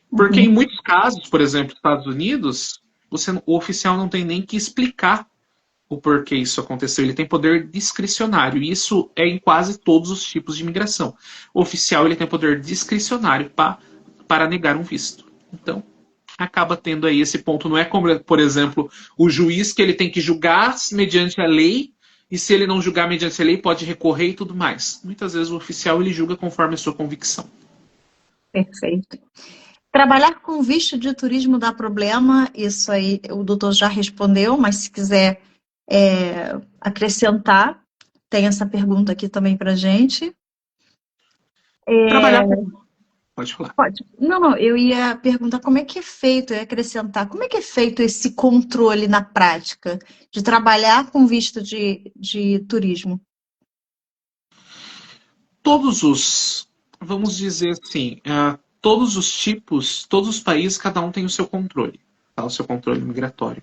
Porque em Uhum. muitos casos, por exemplo, nos Estados Unidos, o oficial não tem nem que explicar o porquê isso aconteceu. Ele tem poder discricionário. E isso é em quase todos os tipos de imigração. O oficial ele tem poder discricionário para negar um visto. Então, acaba tendo aí esse ponto. Não é como, por exemplo, o juiz que ele tem que julgar mediante a lei e se ele não julgar mediante a lei pode recorrer e tudo mais. Muitas vezes o oficial ele julga conforme a sua convicção. Perfeito. Trabalhar com visto de turismo dá problema, isso aí o doutor já respondeu, mas se quiser acrescentar, tem essa pergunta aqui também para gente. Trabalhar com... Pode falar. Pode. Não, eu ia perguntar como é que é feito, eu ia acrescentar, como é que é feito esse controle na prática de trabalhar com visto de turismo? Todos os, vamos dizer assim, todos os tipos, todos os países, cada um tem o seu controle, tá? O seu controle migratório.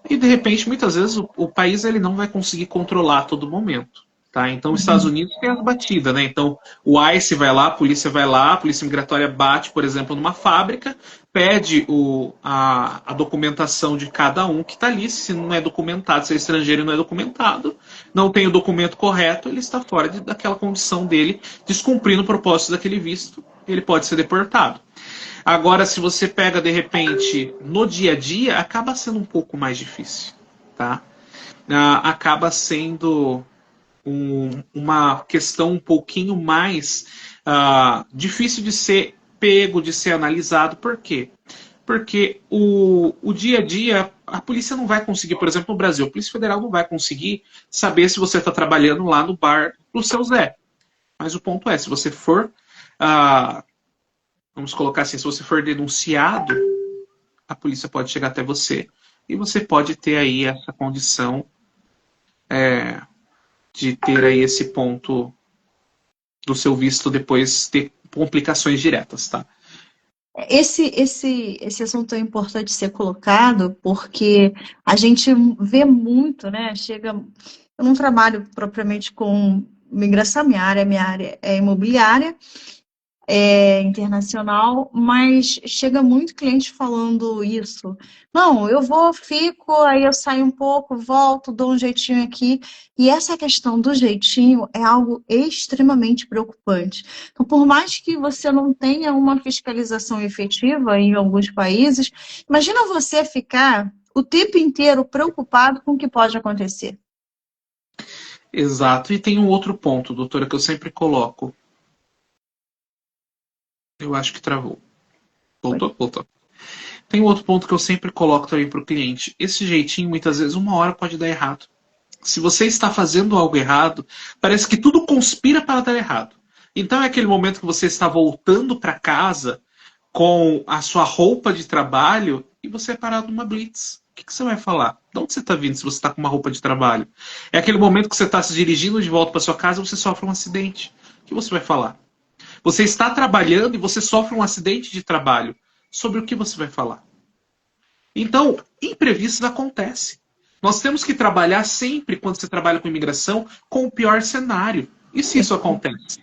E de repente, muitas vezes, o país ele não vai conseguir controlar a todo momento. Tá? Então, os Estados Unidos tem as batidas, né? Então, o ICE vai lá, a polícia migratória bate, por exemplo, numa fábrica, pede a documentação de cada um que está ali, se não é documentado, se é estrangeiro e não é documentado, não tem o documento correto, ele está fora daquela condição dele, descumprindo o propósito daquele visto, ele pode ser deportado. Agora, se você pega, de repente, no dia a dia, acaba sendo um pouco mais difícil, tá? Acaba sendo uma questão um pouquinho mais difícil de ser pego, de ser analisado. Por quê? Porque o dia a dia, a polícia não vai conseguir, por exemplo, no Brasil, a Polícia Federal não vai conseguir saber se você está trabalhando lá no bar do seu Zé. Mas o ponto é, se você for... vamos colocar assim, se você for denunciado, a polícia pode chegar até você e você pode ter aí essa condição de ter aí esse ponto do seu visto depois ter complicações diretas, tá? Esse assunto é importante ser colocado porque a gente vê muito, né? Eu não trabalho propriamente com migração, minha área é imobiliária, internacional, mas chega muito cliente falando isso. Não, eu vou, fico, aí eu saio um pouco, volto, dou um jeitinho aqui. E essa questão do jeitinho é algo extremamente preocupante. Então, por mais que você não tenha uma fiscalização efetiva em alguns países, imagina você ficar o tempo inteiro preocupado com o que pode acontecer. Exato. E tem um outro ponto, doutora, que eu sempre coloco. Eu acho que travou. Voltou? Voltou. Tem um outro ponto que eu sempre coloco também para o cliente. Esse jeitinho, muitas vezes, uma hora pode dar errado. Se você está fazendo algo errado, parece que tudo conspira para dar errado. Então é aquele momento que você está voltando para casa com a sua roupa de trabalho e você é parado numa blitz. O que você vai falar? De onde você está vindo se você está com uma roupa de trabalho? É aquele momento que você está se dirigindo de volta para sua casa e você sofre um acidente. O que você vai falar? Você está trabalhando e você sofre um acidente de trabalho. Sobre o que você vai falar? Então, imprevistos acontecem. Nós temos que trabalhar sempre, quando você trabalha com imigração, com o pior cenário. E se isso acontece?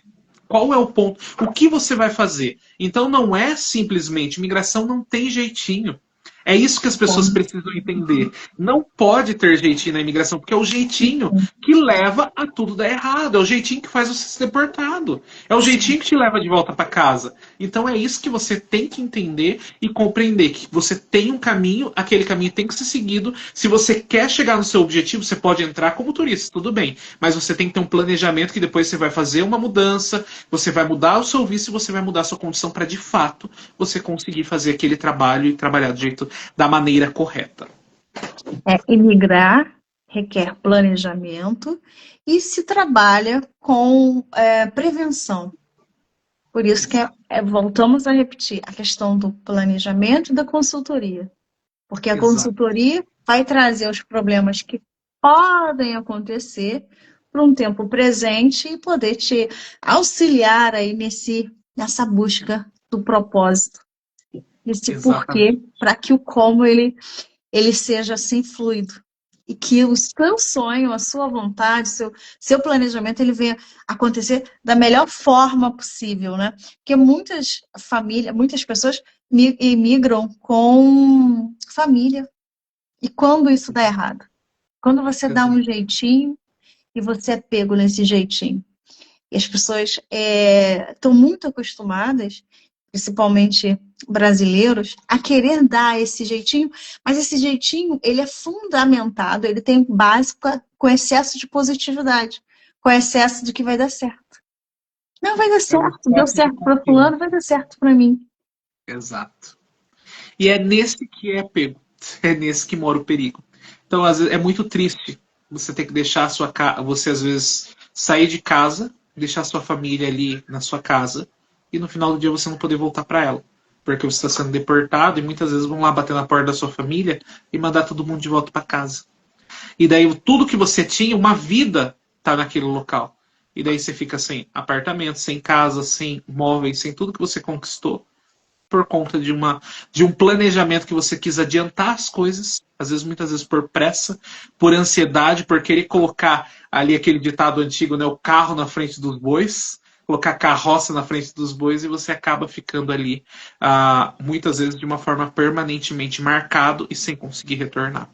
Qual é o ponto? O que você vai fazer? Então não é simplesmente, imigração não tem jeitinho. É isso que as pessoas precisam entender. Não pode ter jeitinho na imigração, porque é o jeitinho que leva a tudo dar errado. É o jeitinho que faz você ser deportado. É o jeitinho que te leva de volta para casa. Então é isso que você tem que entender e compreender, que você tem um caminho, aquele caminho tem que ser seguido. Se você quer chegar no seu objetivo, você pode entrar como turista, tudo bem. Mas você tem que ter um planejamento que depois você vai fazer uma mudança, você vai mudar o seu visto e você vai mudar a sua condição para, de fato, você conseguir fazer aquele trabalho e trabalhar do jeito, da maneira correta. Imigrar requer planejamento e se trabalha com prevenção. Por isso que voltamos a repetir a questão do planejamento e da consultoria. Porque a consultoria vai trazer os problemas que podem acontecer para um tempo presente e poder te auxiliar aí nessa busca do propósito. Esse porquê, para que o como ele seja assim fluido. E que o seu sonho, a sua vontade, seu planejamento, ele venha acontecer da melhor forma possível, né? Porque muitas famílias, muitas pessoas imigram com família. E quando isso dá errado? Quando você dá um jeitinho e você é pego nesse jeitinho. E as pessoas estão muito acostumadas, principalmente brasileiros, a querer dar esse jeitinho, mas esse jeitinho, ele é fundamentado, ele tem base com excesso de positividade, com excesso de que vai dar certo. Não, vai dar certo, deu certo para fulano, vai dar certo para mim. Exato. E é nesse que é pego, é nesse que mora o perigo. Então, às vezes, é muito triste você ter que deixar a sua casa, você às vezes sair de casa, deixar a sua família ali na sua casa, e no final do dia você não poder voltar para ela. Porque você está sendo deportado e muitas vezes vão lá bater na porta da sua família e mandar todo mundo de volta para casa. E daí tudo que você tinha, uma vida, tá naquele local. E daí você fica sem apartamento, sem casa, sem móveis, sem tudo que você conquistou, por conta de um planejamento que você quis adiantar as coisas, às vezes, muitas vezes por pressa, por ansiedade, por querer colocar ali aquele ditado antigo, né, o carro na frente dos bois, colocar carroça na frente dos bois e você acaba ficando ali, muitas vezes, de uma forma permanentemente marcado e sem conseguir retornar.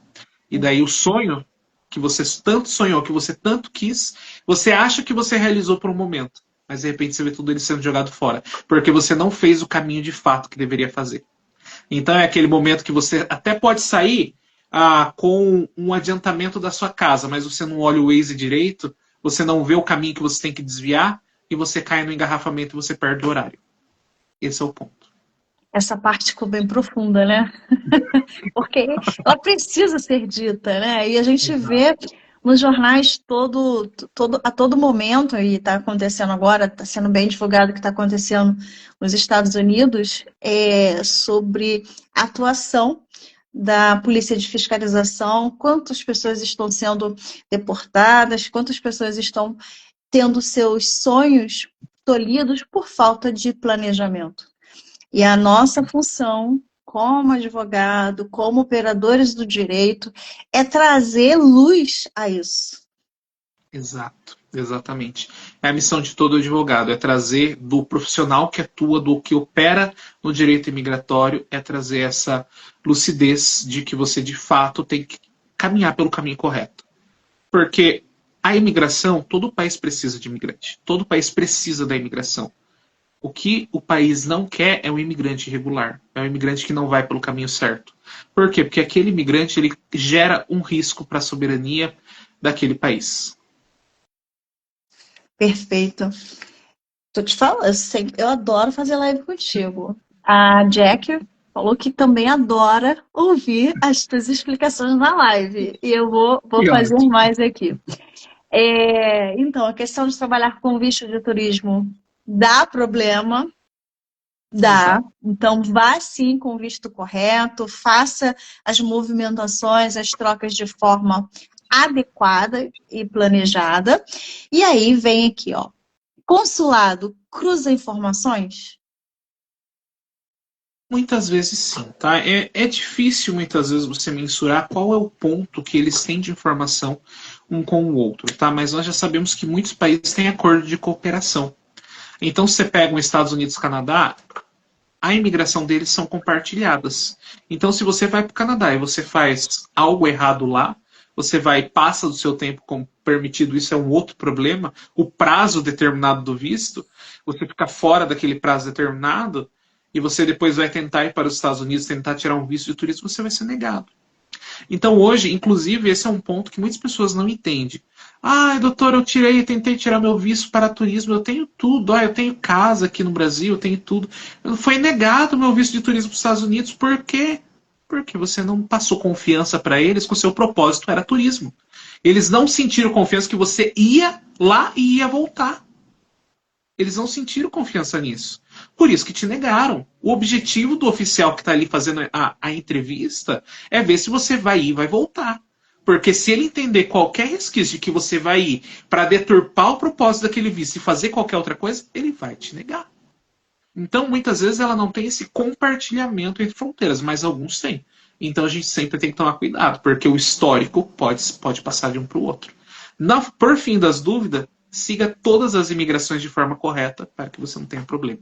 E daí o sonho que você tanto sonhou, que você tanto quis, você acha que você realizou por um momento, mas de repente você vê tudo ele sendo jogado fora, porque você não fez o caminho de fato que deveria fazer. Então é aquele momento que você até pode sair com um adiantamento da sua casa, mas você não olha o Waze direito, você não vê o caminho que você tem que desviar, e você cai no engarrafamento e você perde o horário. Esse é o ponto. Essa parte ficou bem profunda, né? Porque ela precisa ser dita, né? E a gente vê nos jornais a todo momento, e está acontecendo agora, está sendo bem divulgado o que está acontecendo nos Estados Unidos, sobre a atuação da polícia de fiscalização, quantas pessoas estão sendo deportadas, quantas pessoas estão tendo seus sonhos tolhidos por falta de planejamento. E a nossa função, como advogado, como operadores do direito, é trazer luz a isso. Exato, exatamente. É a missão de todo advogado, é trazer do profissional que atua, do que opera no direito imigratório, é trazer essa lucidez de que você, de fato, tem que caminhar pelo caminho correto. Porque a imigração, todo país precisa de imigrante. Todo país precisa da imigração. O que o país não quer é um imigrante irregular. É um imigrante que não vai pelo caminho certo. Por quê? Porque aquele imigrante ele gera um risco para a soberania daquele país. Perfeito. Tô te falando, eu adoro fazer live contigo. A Jack falou que também adora ouvir as tuas explicações na live. E eu vou Que fazer ótimo. mais aqui. Então, a questão de trabalhar com visto de turismo dá problema. Dá. Exato. Então, vá sim com o visto correto, faça as movimentações, as trocas de forma adequada e planejada. E aí vem aqui, ó. Consulado cruza informações? Muitas vezes sim, tá? É difícil muitas vezes você mensurar qual é o ponto que eles têm de informação um com o outro, tá? Mas nós já sabemos que muitos países têm acordo de cooperação. Então, se você pega os Estados Unidos e Canadá, a imigração deles são compartilhadas. Então, se você vai para o Canadá e você faz algo errado lá, você vai e passa do seu tempo como permitido, isso é um outro problema. O prazo determinado do visto, você fica fora daquele prazo determinado e você depois vai tentar ir para os Estados Unidos, tentar tirar um visto de turismo, você vai ser negado. Então hoje, inclusive, esse é um ponto que muitas pessoas não entendem. Ah, doutor, tentei tirar meu visto para turismo, eu tenho tudo, eu tenho casa aqui no Brasil, eu tenho tudo. Foi negado meu visto de turismo para os Estados Unidos, por quê? Porque você não passou confiança para eles que o seu propósito era turismo. Eles não sentiram confiança que você ia lá e ia voltar. Eles não sentiram confiança nisso. Por isso que te negaram. O objetivo do oficial que está ali fazendo a entrevista é ver se você vai ir e vai voltar. Porque se ele entender qualquer resquício de que você vai ir para deturpar o propósito daquele visto e fazer qualquer outra coisa, ele vai te negar. Então, muitas vezes, ela não tem esse compartilhamento entre fronteiras, mas alguns têm. Então, a gente sempre tem que tomar cuidado, porque o histórico pode passar de um para o outro. Por fim das dúvidas, siga todas as imigrações de forma correta para que você não tenha problema.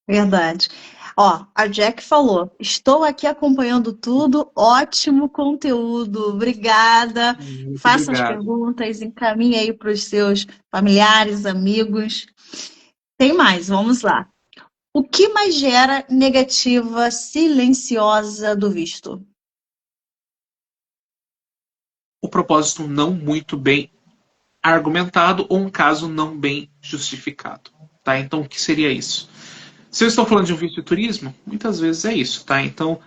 Verdade. Ó, a Jack falou: estou aqui acompanhando tudo, ótimo conteúdo, obrigada. Muito Faça as obrigado. perguntas, encaminhe aí para os seus familiares, amigos. Tem mais, vamos lá. O que mais gera negativa silenciosa do visto? O propósito não muito bem argumentado ou um caso não bem justificado. Tá? Então, o que seria isso? Se eu estou falando de um visto de turismo, muitas vezes é isso, tá? Então,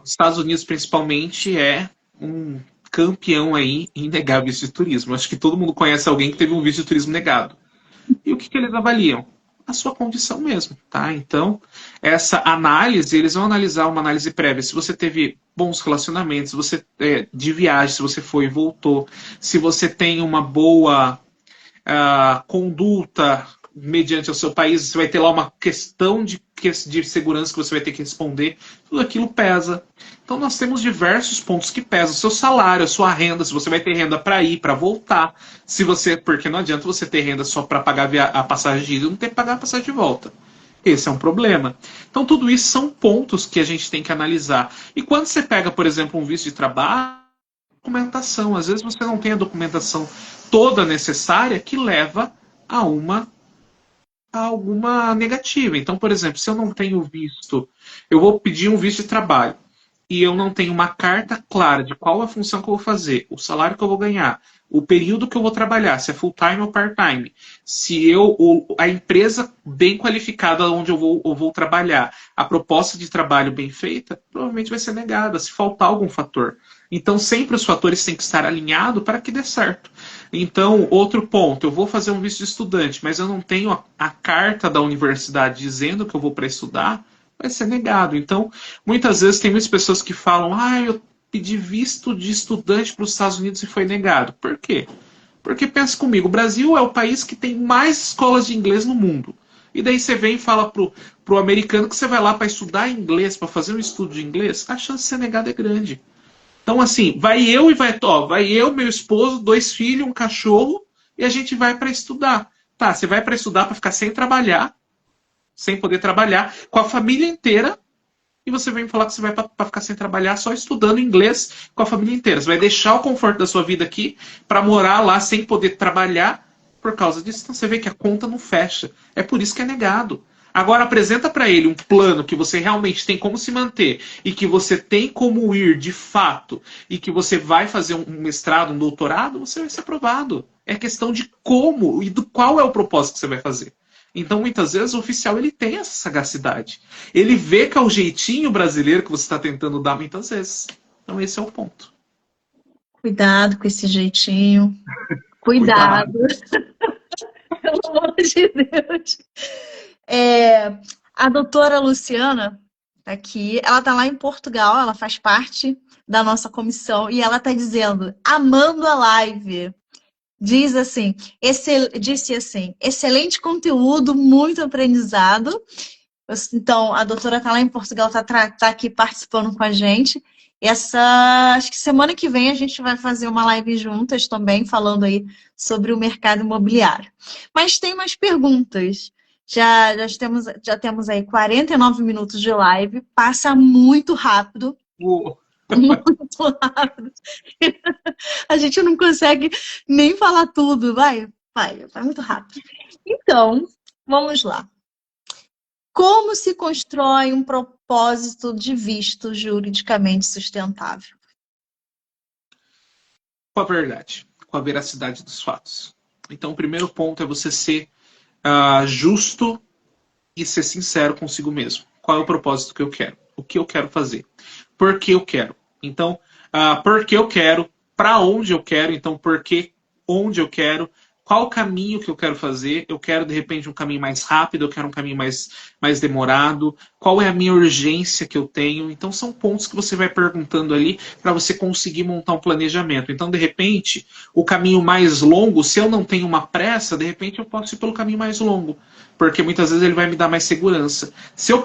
os Estados Unidos principalmente é um campeão aí em negar visto de turismo. Acho que todo mundo conhece alguém que teve um visto de turismo negado. E o que eles avaliam? A sua condição mesmo, tá? Então, essa análise, eles vão analisar uma análise prévia. Se você teve bons relacionamentos, se você de viagem, se você foi e voltou, se você tem uma boa conduta mediante o seu país, você vai ter lá uma questão de segurança que você vai ter que responder, tudo aquilo pesa. Então nós temos diversos pontos que pesam. O seu salário, a sua renda, se você vai ter renda para ir, para voltar. Se você, porque não adianta você ter renda só para pagar a passagem de ida e não ter que pagar a passagem de volta. Esse é um problema. Então tudo isso são pontos que a gente tem que analisar. E quando você pega, por exemplo, um visto de trabalho, documentação. Às vezes você não tem a documentação toda necessária que leva a alguma negativa. Então, por exemplo, se eu não tenho visto, eu vou pedir um visto de trabalho e eu não tenho uma carta clara de qual a função que eu vou fazer, o salário que eu vou ganhar, o período que eu vou trabalhar, se é full time ou part time, se a empresa bem qualificada onde eu vou trabalhar, a proposta de trabalho bem feita, provavelmente vai ser negada se faltar algum fator. Então, sempre os fatores têm que estar alinhados para que dê certo. Então, outro ponto, eu vou fazer um visto de estudante, mas eu não tenho a carta da universidade dizendo que eu vou para estudar, vai ser negado. Então, muitas vezes tem muitas pessoas que falam, eu pedi visto de estudante para os Estados Unidos e foi negado. Por quê? Porque pensa comigo, o Brasil é o país que tem mais escolas de inglês no mundo. E daí você vem e fala pro americano que você vai lá para estudar inglês, para fazer um estudo de inglês, a chance de ser negado é grande. Então, assim, vai eu, meu esposo, 2 filhos, um cachorro, e a gente vai para estudar. Tá, você vai para estudar para ficar sem trabalhar, sem poder trabalhar, com a família inteira, e você vem falar que você vai para ficar sem trabalhar só estudando inglês com a família inteira. Você vai deixar o conforto da sua vida aqui para morar lá sem poder trabalhar por causa disso. Então, você vê que a conta não fecha. É por isso que é negado. Agora apresenta para ele um plano que você realmente tem como se manter e que você tem como ir de fato e que você vai fazer um mestrado, um doutorado, você vai ser aprovado. É questão de como e do qual é o propósito que você vai fazer. Então, muitas vezes, o oficial ele tem essa sagacidade. Ele vê que é o jeitinho brasileiro que você está tentando dar muitas vezes. Então, esse é o ponto. Cuidado com esse jeitinho. Cuidado. Cuidado, pelo amor de Deus. É, a doutora Luciana tá aqui, ela tá lá em Portugal, ela faz parte da nossa comissão e ela tá dizendo, amando a live. Disse assim, excelente conteúdo, muito aprendizado. Então, a doutora tá lá em Portugal, tá aqui participando com a gente. Acho que semana que vem a gente vai fazer uma live juntas também, falando aí sobre o mercado imobiliário. Mas tem mais perguntas. Já temos aí 49 minutos de live, passa muito rápido. Muito rápido. A gente não consegue nem falar tudo. Vai muito rápido. Então, vamos lá. Como se constrói um propósito de visto juridicamente sustentável? Com a verdade, com a veracidade dos fatos. Então, o primeiro ponto é você ser justo e ser sincero consigo mesmo. Qual é o propósito que eu quero? O que eu quero fazer? Por que eu quero? Então, por que eu quero? Para onde eu quero? Então, por que? Onde eu quero? Qual o caminho que eu quero fazer? Eu quero, de repente, um caminho mais rápido, eu quero um caminho mais demorado. Qual é a minha urgência que eu tenho? Então, são pontos que você vai perguntando ali para você conseguir montar um planejamento. Então, de repente, o caminho mais longo, se eu não tenho uma pressa, de repente eu posso ir pelo caminho mais longo. Porque muitas vezes ele vai me dar mais segurança. Se eu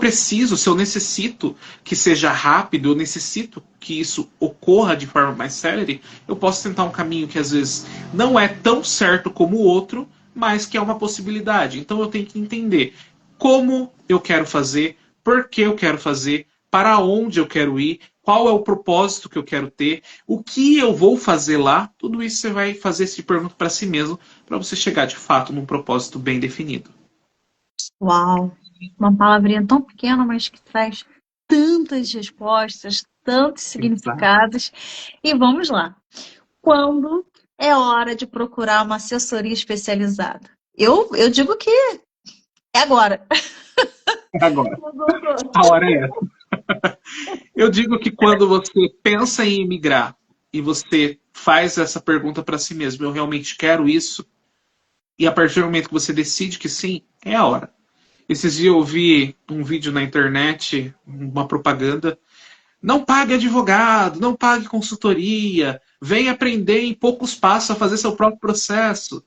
necessito que seja rápido, eu necessito que isso ocorra de forma mais célere, eu posso tentar um caminho que às vezes não é tão certo como o outro, mas que é uma possibilidade. Então eu tenho que entender como eu quero fazer, por que eu quero fazer, para onde eu quero ir, qual é o propósito que eu quero ter, o que eu vou fazer lá. Tudo isso você vai fazer esse pergunta para si mesmo, para você chegar de fato num propósito bem definido. Uau! Uma palavrinha tão pequena, mas que traz tantas respostas, tantos significados. E vamos lá. Quando é hora de procurar uma assessoria especializada? Eu digo que é agora. É agora. A hora é essa. Eu digo que quando você pensa em emigrar e você faz essa pergunta para si mesmo, eu realmente quero isso, e a partir do momento que você decide que sim, é a hora. Esses dias eu vi um vídeo na internet, uma propaganda. Não pague advogado, não pague consultoria, venha aprender em poucos passos a fazer seu próprio processo.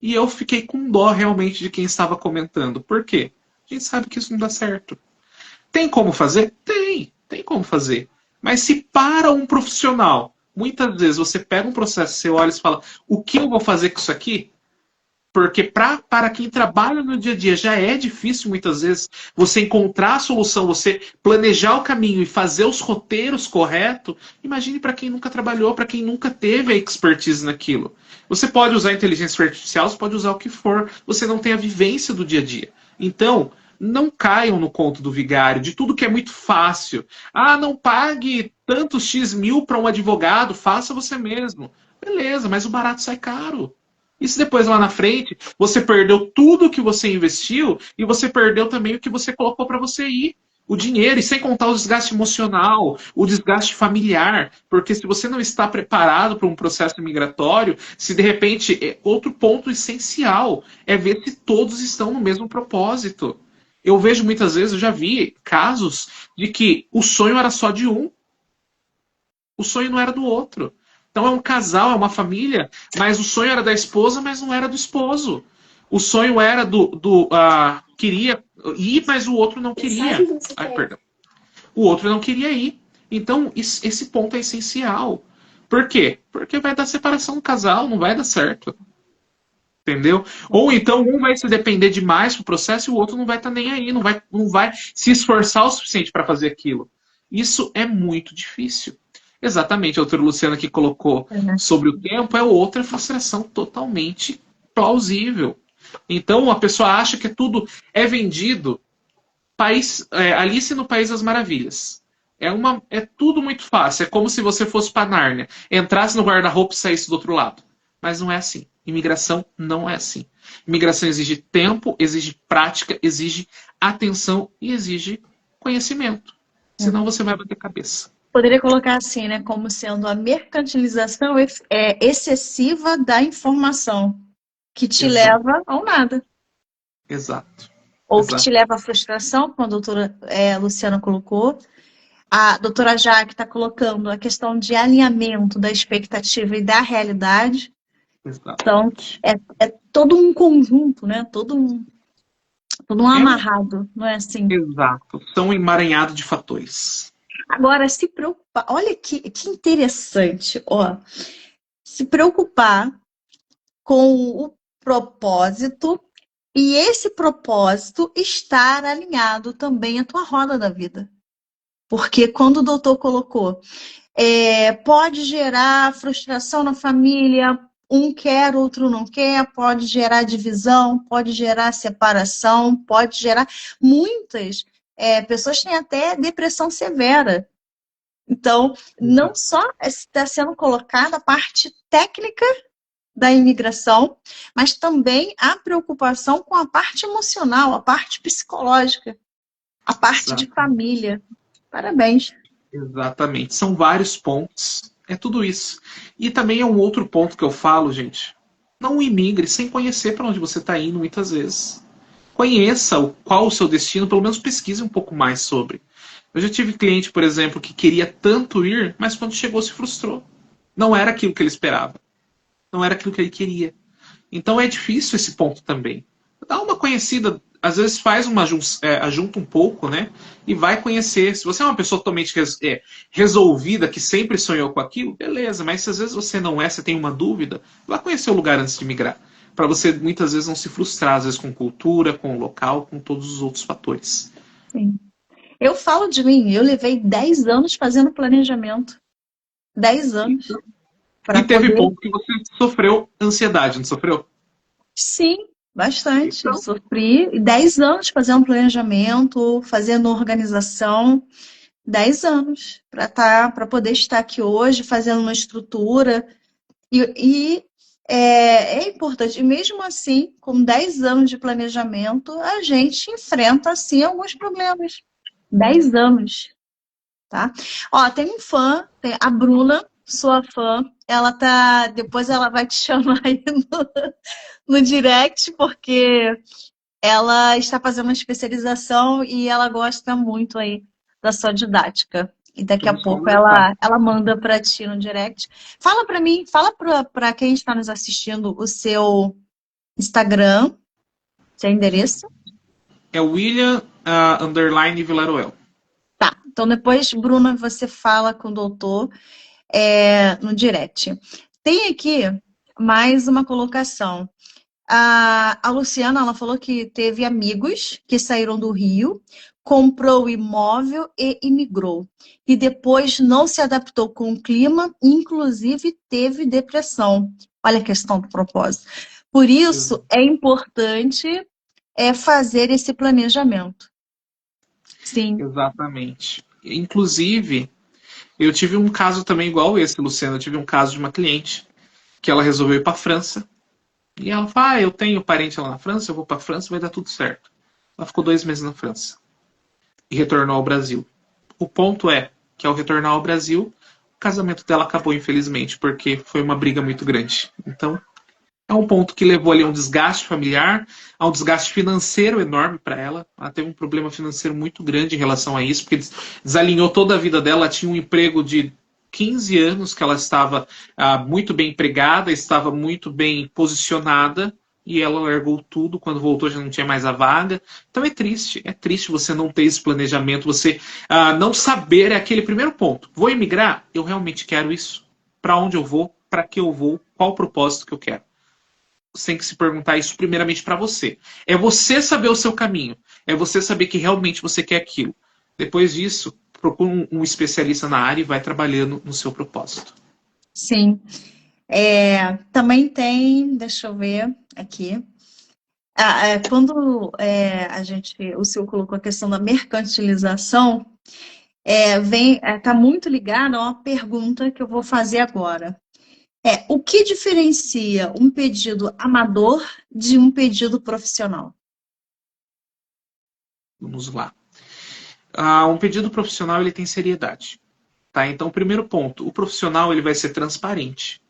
E eu fiquei com dó realmente de quem estava comentando. Por quê? A gente sabe que isso não dá certo. Tem como fazer? Tem como fazer. Mas se para um profissional, muitas vezes você pega um processo, você olha e fala, o que eu vou fazer com isso aqui? Porque para quem trabalha no dia a dia já é difícil muitas vezes você encontrar a solução, você planejar o caminho e fazer os roteiros corretos. Imagine para quem nunca trabalhou, para quem nunca teve a expertise naquilo. Você pode usar inteligência artificial, você pode usar o que for, você não tem a vivência do dia a dia. Então, não caiam no conto do vigário, de tudo que é muito fácil. Ah, não pague tantos X mil para um advogado, faça você mesmo. Beleza, mas o barato sai caro. E se depois lá na frente você perdeu tudo que você investiu e você perdeu também o que você colocou para você ir? O dinheiro, e sem contar o desgaste emocional, o desgaste familiar, porque se você não está preparado para um processo migratório, se de repente, outro ponto essencial é ver se todos estão no mesmo propósito. Eu vejo muitas vezes, eu já vi casos de que o sonho era só de um, o sonho não era do outro. Então é um casal, é uma família, mas o sonho era da esposa, mas não era do esposo. O sonho era queria ir, mas o outro não queria. Ai, perdão. O outro não queria ir. Então esse ponto é essencial. Por quê? Porque vai dar separação no casal, não vai dar certo. Entendeu? Ou então um vai se depender demais pro processo e o outro não vai estar nem aí, não vai se esforçar o suficiente para fazer aquilo. Isso é muito difícil. Exatamente, a doutora Luciana que colocou sobre o tempo é outra frustração totalmente plausível. Então a pessoa acha que tudo é vendido. Alice no País das Maravilhas. É tudo muito fácil. É como se você fosse para Nárnia, entrasse no guarda-roupa e saísse do outro lado. Mas não é assim. Imigração não é assim. Imigração exige tempo, exige prática, exige atenção e exige conhecimento. Senão você vai bater cabeça. Poderia colocar assim, né, como sendo a mercantilização excessiva da informação, que te Exato, leva ao nada. exato, Ou que te exato. leva à frustração, como a doutora Luciana colocou. A doutora Jaque está colocando a questão de alinhamento da expectativa e da realidade. Então, Exatamente. é todo um conjunto, né? Todo um É um amarrado, não é assim? exato. São um emaranhado de fatores. Agora, se preocupar, olha que interessante, ó. Se preocupar com o propósito e esse propósito estar alinhado também à tua roda da vida. Porque quando o doutor colocou, pode gerar frustração na família, um quer, outro não quer, pode gerar divisão, pode gerar separação, pode gerar. Muitas pessoas têm até depressão severa. Então, não Exato. só está sendo colocada a parte técnica da imigração, mas também a preocupação com a parte emocional, a parte psicológica, a parte de Exato. família. Parabéns. Exatamente. São vários pontos. É tudo isso. E também é um outro ponto que eu falo, gente. Não imigre sem conhecer para onde você está indo muitas vezes. Conheça qual o seu destino, pelo menos pesquise um pouco mais sobre. Eu já tive cliente, por exemplo, que queria tanto ir, mas quando chegou se frustrou. Não era aquilo que ele esperava. Não era aquilo que ele queria. Então é difícil esse ponto também. Dá uma conhecida, às vezes faz uma ajunta um pouco, né? E vai conhecer. Se você é uma pessoa totalmente resolvida, que sempre sonhou com aquilo, beleza. Mas se às vezes você não é, você tem uma dúvida, vá conhecer o lugar antes de migrar. Para você muitas vezes não se frustrar, às vezes com cultura, com o local, com todos os outros fatores. Sim. Eu falo de mim, eu levei 10 anos fazendo planejamento. 10 anos E para teve poder. ponto que você sofreu ansiedade, não sofreu? Sim, bastante. Então, Sofri 10 anos fazendo planejamento, fazendo organização. 10 anos para poder estar aqui hoje, fazendo uma estrutura. É importante. E mesmo assim, com 10 anos de planejamento, a gente enfrenta, assim, alguns problemas. 10 anos, tá? Ó, tem um fã, tem a Bruna, sua fã. Ela tá. Depois ela vai te chamar aí no direct, porque ela está fazendo uma especialização e ela gosta muito aí da sua didática. E daqui a vamos pouco conversar. ela manda para ti no direct. Fala para mim, fala para quem está nos assistindo o seu Instagram, seu endereço. É William underline Vilaroel. Tá. Então depois, Bruna, você fala com o doutor no direct. Tem aqui mais uma colocação. A Luciana, ela falou que teve amigos que saíram do Rio, comprou o imóvel e imigrou. E depois não se adaptou com o clima, inclusive teve depressão. Olha a questão do propósito. Por isso, é importante fazer esse planejamento. Sim. Exatamente. Inclusive, eu tive um caso também igual esse, Luciano. Eu tive um caso de uma cliente que ela resolveu ir para a França. E ela falou: eu tenho parente lá na França, eu vou para a França, vai dar tudo certo. Ela ficou 2 meses na França e retornou ao Brasil. O ponto é que ao retornar ao Brasil, o casamento dela acabou, infelizmente, porque foi uma briga muito grande. Então, é um ponto que levou ali a um desgaste familiar, a um desgaste financeiro enorme para ela. Ela teve um problema financeiro muito grande em relação a isso, porque desalinhou toda a vida dela. Ela tinha um emprego de 15 anos, que ela estava muito bem empregada, estava muito bem posicionada, e ela largou tudo. Quando voltou já não tinha mais a vaga. Então é triste você não ter esse planejamento, você não saber, é aquele primeiro ponto. Vou emigrar? Eu realmente quero isso? Para onde eu vou? Para que eu vou? Qual o propósito que eu quero? Você tem que se perguntar isso primeiramente para você. É você saber o seu caminho. É você saber que realmente você quer aquilo. Depois disso, procura um especialista na área e vai trabalhando no seu propósito. Sim. Também tem, deixa eu ver aqui. Quando o senhor colocou a questão da mercantilização, está muito ligado a uma pergunta que eu vou fazer agora. O que diferencia um pedido amador de um pedido profissional? Vamos lá. Um pedido profissional ele tem seriedade. Tá? Então, o primeiro ponto, o profissional ele vai ser transparente.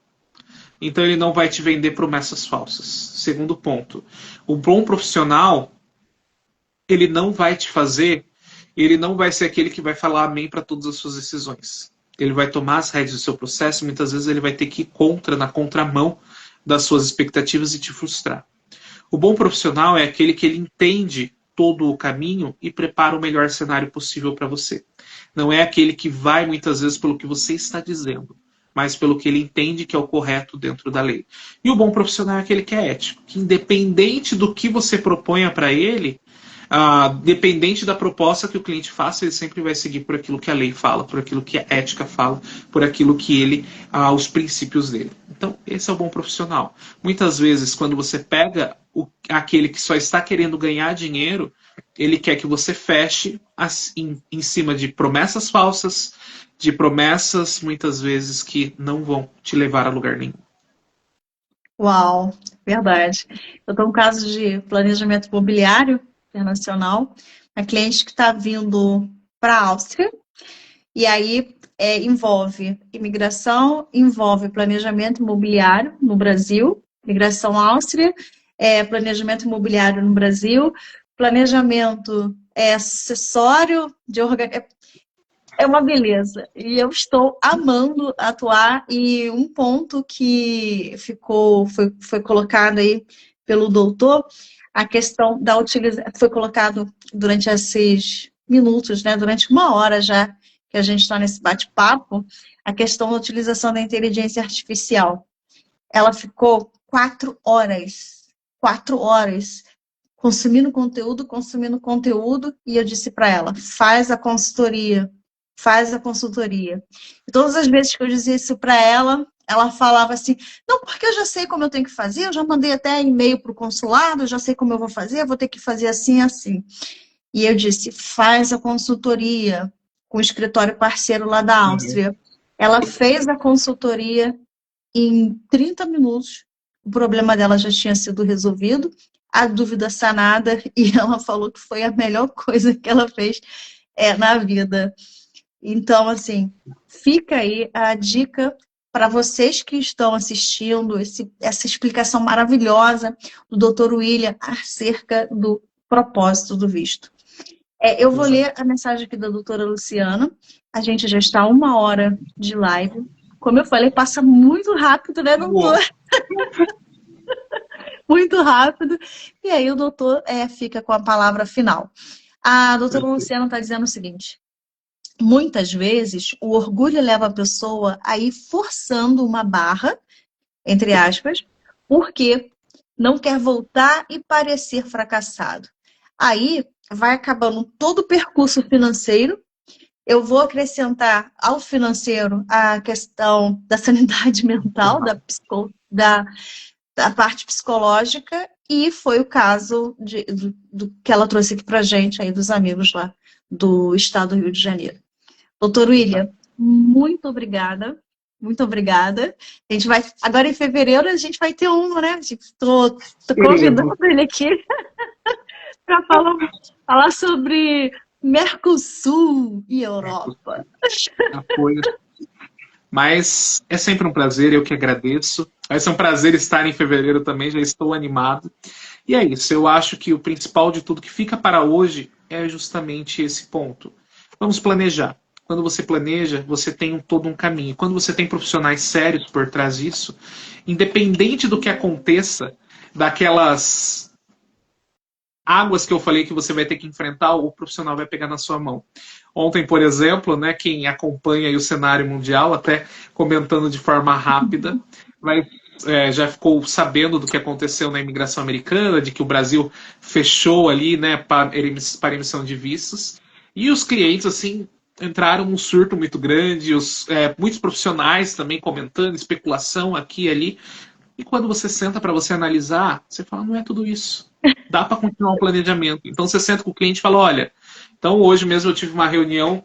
Então, ele não vai te vender promessas falsas. Segundo ponto, o bom profissional ele não vai te fazer, ele não vai ser aquele que vai falar amém para todas as suas decisões. Ele vai tomar as rédeas do seu processo, muitas vezes ele vai ter que ir na contramão das suas expectativas e te frustrar. O bom profissional é aquele que ele entende todo o caminho e prepara o melhor cenário possível para você. Não é aquele que vai muitas vezes pelo que você está dizendo, mas pelo que ele entende que é o correto dentro da lei. E o bom profissional é aquele que é ético, que independente do que você proponha para ele, dependente da proposta que o cliente faça, ele sempre vai seguir por aquilo que a lei fala, por aquilo que a ética fala, por aquilo que ele, os princípios dele. Então, esse é o bom profissional. Muitas vezes, quando você pega aquele que só está querendo ganhar dinheiro, ele quer que você feche em cima de promessas falsas, de promessas, muitas vezes, que não vão te levar a lugar nenhum. Uau, verdade. Eu estou no caso de planejamento imobiliário internacional, a cliente que está vindo para a Áustria, e aí envolve imigração, envolve planejamento imobiliário no Brasil, migração Áustria, planejamento imobiliário no Brasil, planejamento acessório de é uma beleza. E eu estou amando atuar. E um ponto que foi colocado aí pelo doutor, a questão da utilização, foi colocado durante esses minutos, né, durante uma hora já que a gente está nesse bate-papo, a questão da utilização da inteligência artificial. Ela ficou 4 horas consumindo conteúdo, e eu disse para ela, faz a consultoria. E todas as vezes que eu dizia isso para ela, ela falava assim, não, porque eu já sei como eu tenho que fazer, eu já mandei até e-mail para o consulado, eu já sei como eu vou fazer, eu vou ter que fazer assim e assim. E eu disse, faz a consultoria com o escritório parceiro lá da Áustria. Ela fez a consultoria em 30 minutos, o problema dela já tinha sido resolvido, a dúvida sanada, e ela falou que foi a melhor coisa que ela fez na vida. Então, assim, fica aí a dica para vocês que estão assistindo essa explicação maravilhosa do Dr. William acerca do propósito do visto. Eu vou ler a mensagem aqui da doutora Luciana. A gente já está 1 hora de live. Como eu falei, passa muito rápido, né, doutor? Muito rápido. E aí o doutor fica com a palavra final. A doutora Luciana está dizendo o seguinte. Muitas vezes, o orgulho leva a pessoa a ir forçando uma barra, entre aspas, porque não quer voltar e parecer fracassado. Aí, vai acabando todo o percurso financeiro. Eu vou acrescentar ao financeiro a questão da sanidade mental, da parte psicológica, e foi o caso do que ela trouxe aqui pra gente, aí dos amigos lá do estado do Rio de Janeiro. Doutor William, muito obrigada. Muito obrigada. A gente vai, agora em fevereiro a gente vai ter uma, né? Estou convidando ele aqui para falar sobre Mercosul e Europa. Apoio. Mas é sempre um prazer, eu que agradeço. Vai ser um prazer estar em fevereiro também, já estou animado. E é isso, eu acho que o principal de tudo que fica para hoje é justamente esse ponto. Vamos planejar. Quando você planeja, você tem todo um caminho. Quando você tem profissionais sérios por trás disso, independente do que aconteça, daquelas águas que eu falei que você vai ter que enfrentar, o profissional vai pegar na sua mão. Ontem, por exemplo, né, quem acompanha aí o cenário mundial, até comentando de forma rápida, já ficou sabendo do que aconteceu na imigração americana, de que o Brasil fechou ali, né, para emissão de vistos. E os clientes, assim, entraram num surto muito grande, muitos profissionais também comentando, especulação aqui e ali. E quando você senta para você analisar, você fala, não é tudo isso. Dá para continuar o planejamento. Então você senta com o cliente e fala, olha, Então, hoje mesmo eu tive uma reunião,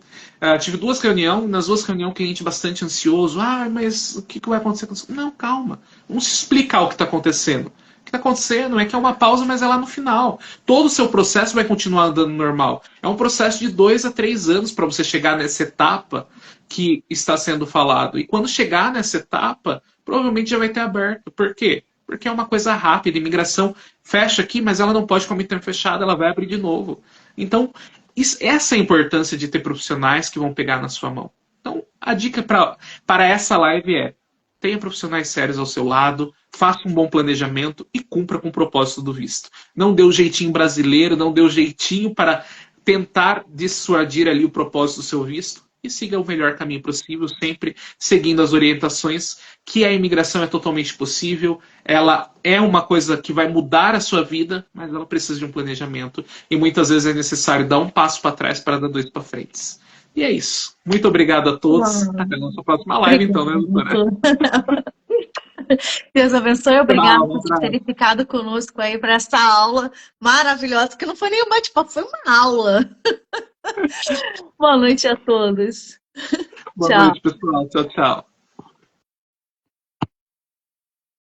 tive duas reuniões, nas duas reuniões o cliente bastante ansioso. Ah, mas o que vai acontecer com isso? Não, calma. Vamos explicar o que está acontecendo. O que está acontecendo é que é uma pausa, mas é lá no final. Todo o seu processo vai continuar andando normal. É um processo de 2 a 3 anos para você chegar nessa etapa que está sendo falado. E quando chegar nessa etapa, provavelmente já vai ter aberto. Por quê? Porque é uma coisa rápida. Imigração fecha aqui, mas ela não pode, como está fechada, ela vai abrir de novo. Então, essa é a importância de ter profissionais que vão pegar na sua mão. Então, a dica para essa live é: tenha profissionais sérios ao seu lado, faça um bom planejamento e cumpra com o propósito do visto. Não dê o jeitinho brasileiro, não dê o jeitinho para tentar dissuadir ali o propósito do seu visto e siga o melhor caminho possível, sempre seguindo as orientações, que a imigração é totalmente possível, ela é uma coisa que vai mudar a sua vida, mas ela precisa de um planejamento e muitas vezes é necessário dar um passo para trás para dar 2 para frente. E é isso. Muito obrigado a todos. Até a nossa próxima live, então, né, doutora? Deus abençoe, obrigado Aula, por terem ficado conosco aí para essa aula maravilhosa, que não foi nem um bate-papo, foi uma aula. Boa noite a todos. Boa Tchau. noite, pessoal. Tchau, tchau.